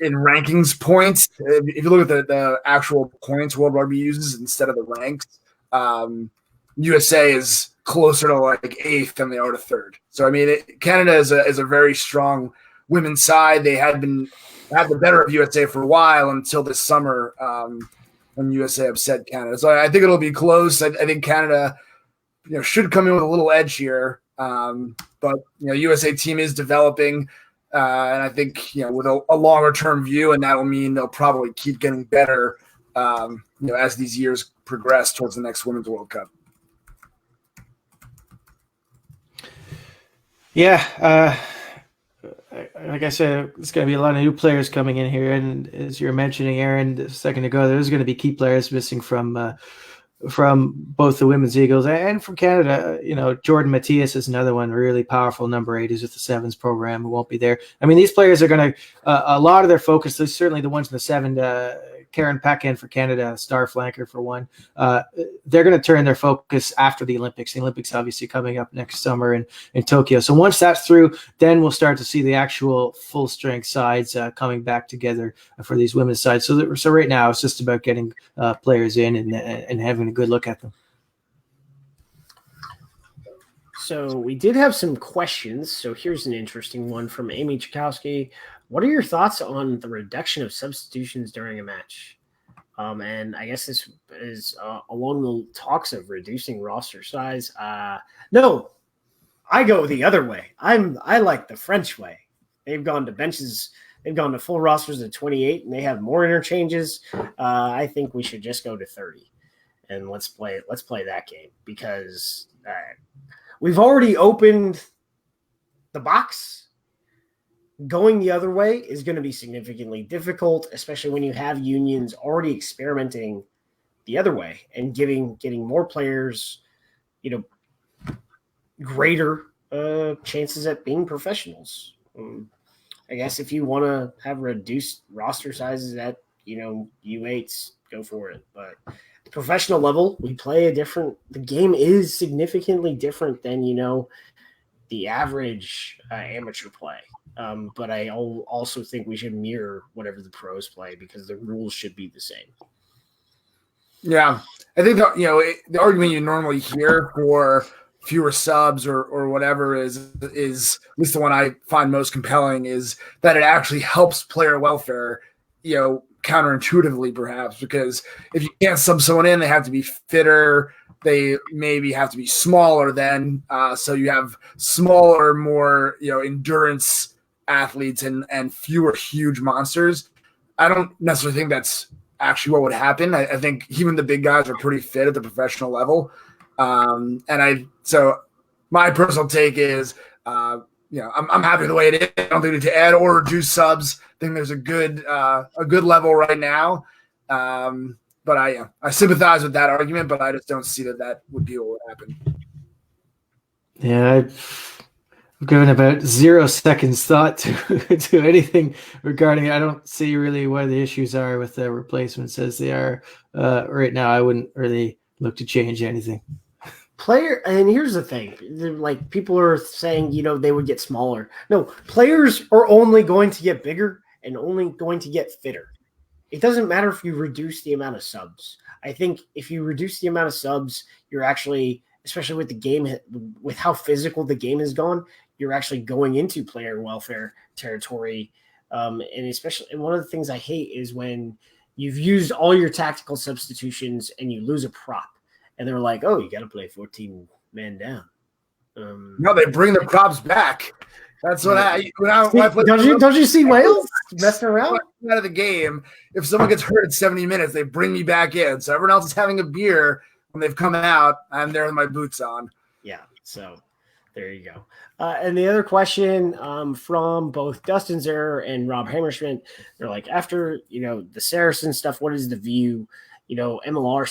in rankings points, if you look at the actual points World Rugby uses instead of the ranks, USA is closer to like 8th than they are to 3rd. So I mean, Canada is a very strong women's side. They had the better of USA for a while until this summer when USA upset Canada. So I think it'll be close. I think Canada, should come in with a little edge here. But USA team is developing, and I think with a longer term view, and that'll mean they'll probably keep getting better. As these years progress towards the next Women's World Cup. Yeah, like I said, there's going to be a lot of new players coming in here, and as you were mentioning, Aaron, a second ago, there's going to be key players missing from both the women's Eagles and from Canada. Jordan Matthias is another one, really powerful number 8 who's with the sevens program who won't be there. I mean, these players are going to a lot of their focus. There's certainly the ones in the 7. Karen Pecken for Canada, star flanker for one. They're going to turn their focus after the Olympics. The Olympics obviously coming up next summer in Tokyo. So once that's through, then we'll start to see the actual full strength sides coming back together for these women's sides. So right now it's just about getting players in and having a good look at them. So we did have some questions. So here's an interesting one from Amy Chakowski. What are your thoughts on the reduction of substitutions during a match? And I guess this is along the talks of reducing roster size. No, I go the other way. I like the French way. They've gone to benches. They've gone to full rosters of 28, and they have more interchanges. I think we should just go to 30, and let's play that game because we've already opened the box. Going the other way is going to be significantly difficult, especially when you have unions already experimenting the other way and getting more players, greater chances at being professionals. I guess if you want to have reduced roster sizes at, U8s, go for it. But the professional level, we play the game is significantly different than, the average amateur play. But I also think we should mirror whatever the pros play because the rules should be the same. Yeah, I think the argument you normally hear for fewer subs or whatever is at least the one I find most compelling is that it actually helps player welfare. Counterintuitively perhaps, because if you can't sub someone in, they have to be fitter. They maybe have to be smaller then, so you have smaller, more endurance athletes and fewer huge monsters. I don't necessarily think that's actually what would happen. I think even the big guys are pretty fit at the professional level. So my personal take is, I'm happy the way it is. I don't think we need to add or reduce subs. I think there's a good level right now. But I sympathize with that argument, but I just don't see that would be what would happen. Yeah, I've given about 0 seconds thought to anything regarding it. I don't see really what the issues are with the replacements as they are right now. I wouldn't really look to change anything. And here's the thing, like people are saying, they would get smaller. No, players are only going to get bigger and only going to get fitter. It doesn't matter if you reduce the amount of subs. I think if you reduce the amount of subs, you're actually, especially with the game, with how physical the game has gone, you're actually going into player welfare territory. And one of the things I hate is when you've used all your tactical substitutions and you lose a prop. And they're like, oh, you got to play 14 man down. No, they bring the props back. That's what don't you see Wales messing around out of the game? If someone gets hurt at 70 minutes, they bring me back in. So everyone else is having a beer when they've come out. I'm there with my boots on. Yeah. So there you go. And the other question from both Dustin Zer and Rob Hammerschmidt, they're like, after the Saracen stuff, what is the view? MLR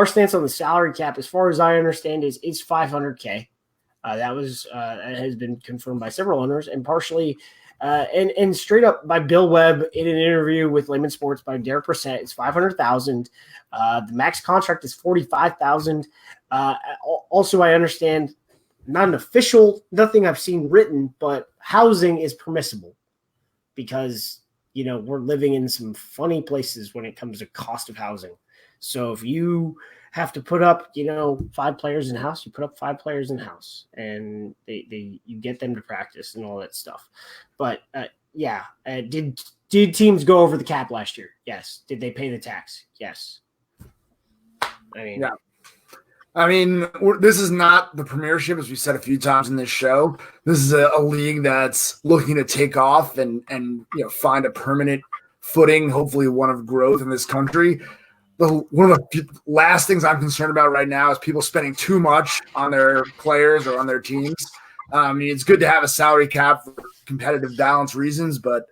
stance on the salary cap, as far as I understand, is $500K. That has been confirmed by several owners and partially and straight up by Bill Webb in an interview with Layman Sports by Derek Brissett. It's $500,000. The max contract is $45,000. Also, I understand not an official, nothing I've seen written, but housing is permissible because we're living in some funny places when it comes to cost of housing. So if you have to put up, 5 players in house, you put up 5 players in house, and you get them to practice and all that stuff. But did teams go over the cap last year? Yes. Did they pay the tax? Yes. This is not the Premiership, as we said a few times in this show. This is a league that's looking to take off and find a permanent footing, hopefully one of growth in this country. One of the last things I'm concerned about right now is people spending too much on their players or on their teams. I mean, it's good to have a salary cap for competitive balance reasons, but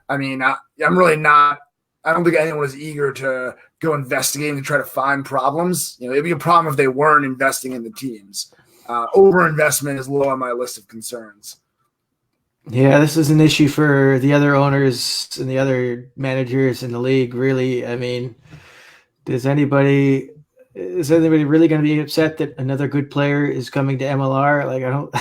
I mean, I'm really not. I don't think anyone is eager to go investigating to try to find problems. It'd be a problem if they weren't investing in the teams. Overinvestment is low on my list of concerns. Yeah, this is an issue for the other owners and the other managers in the league. Really, I mean, is anybody really going to be upset that another good player is coming to MLR? Like, I don't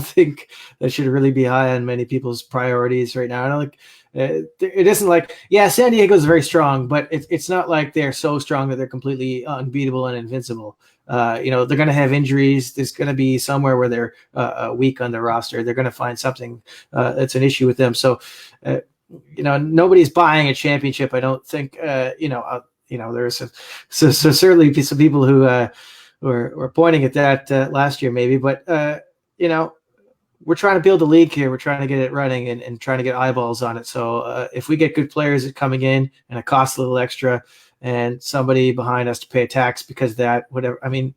think that should really be high on many people's priorities right now. I don't think it isn't like, yeah, San Diego's very strong, but it's not like they're so strong that they're completely unbeatable and invincible. They're going to have injuries. There's going to be somewhere where they're weak on the roster. They're going to find something that's an issue with them. So, nobody's buying a championship. I don't think. There's certainly some people who were pointing at that last year, maybe, but we're trying to build a league here. We're trying to get it running and trying to get eyeballs on it. So if we get good players coming in and it costs a little extra and somebody behind us to pay a tax because of that, whatever. I mean,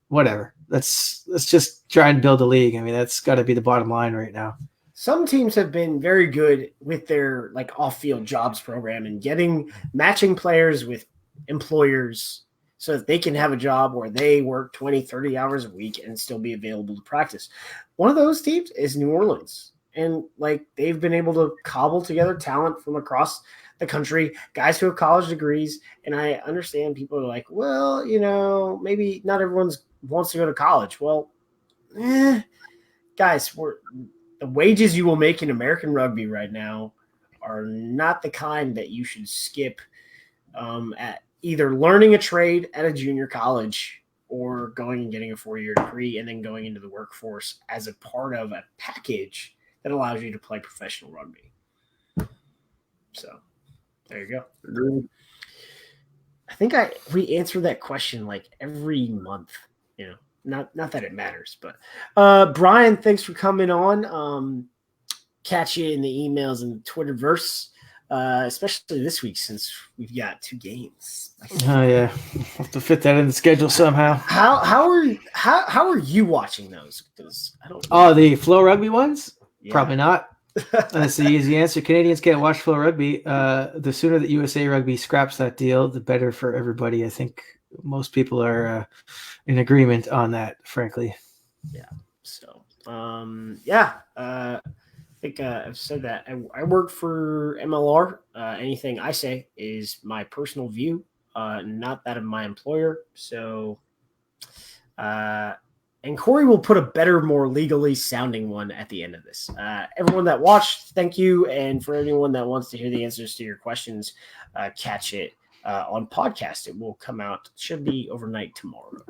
whatever. Let's just try and build a league. I mean, that's got to be the bottom line right now. Some teams have been very good with their off-field jobs program and matching players with employers so that they can have a job where they work 20, 30 hours a week and still be available to practice. One of those teams is New Orleans. And they've been able to cobble together talent from across the country, guys who have college degrees. And I understand people are like, well, maybe not everyone wants to go to college. Well, guys, the wages you will make in American rugby right now are not the kind that you should skip at either learning a trade at a junior college or going and getting a 4-year degree and then going into the workforce as a part of a package that allows you to play professional rugby. So there you go. I think we answer that question every month, Not that it matters, but Bryan, thanks for coming on. Catch you in the emails and the Twitterverse, especially this week since we've got 2 games. Oh yeah, have to fit that in the schedule somehow. How are you watching those? Because I don't. Oh, the Flow Rugby ones? Yeah. Probably not. That's the easy answer. Canadians can't watch Flow Rugby. The sooner that USA Rugby scraps that deal, the better for everybody. I think most people are in agreement on that, frankly. Yeah. So, I think I've said that. I work for MLR. Anything I say is my personal view, not that of my employer. So, and Corey will put a better, more legally sounding one at the end of this. Everyone that watched, thank you. And for anyone that wants to hear the answers to your questions, catch it on podcast. It will come out, should be overnight tomorrow.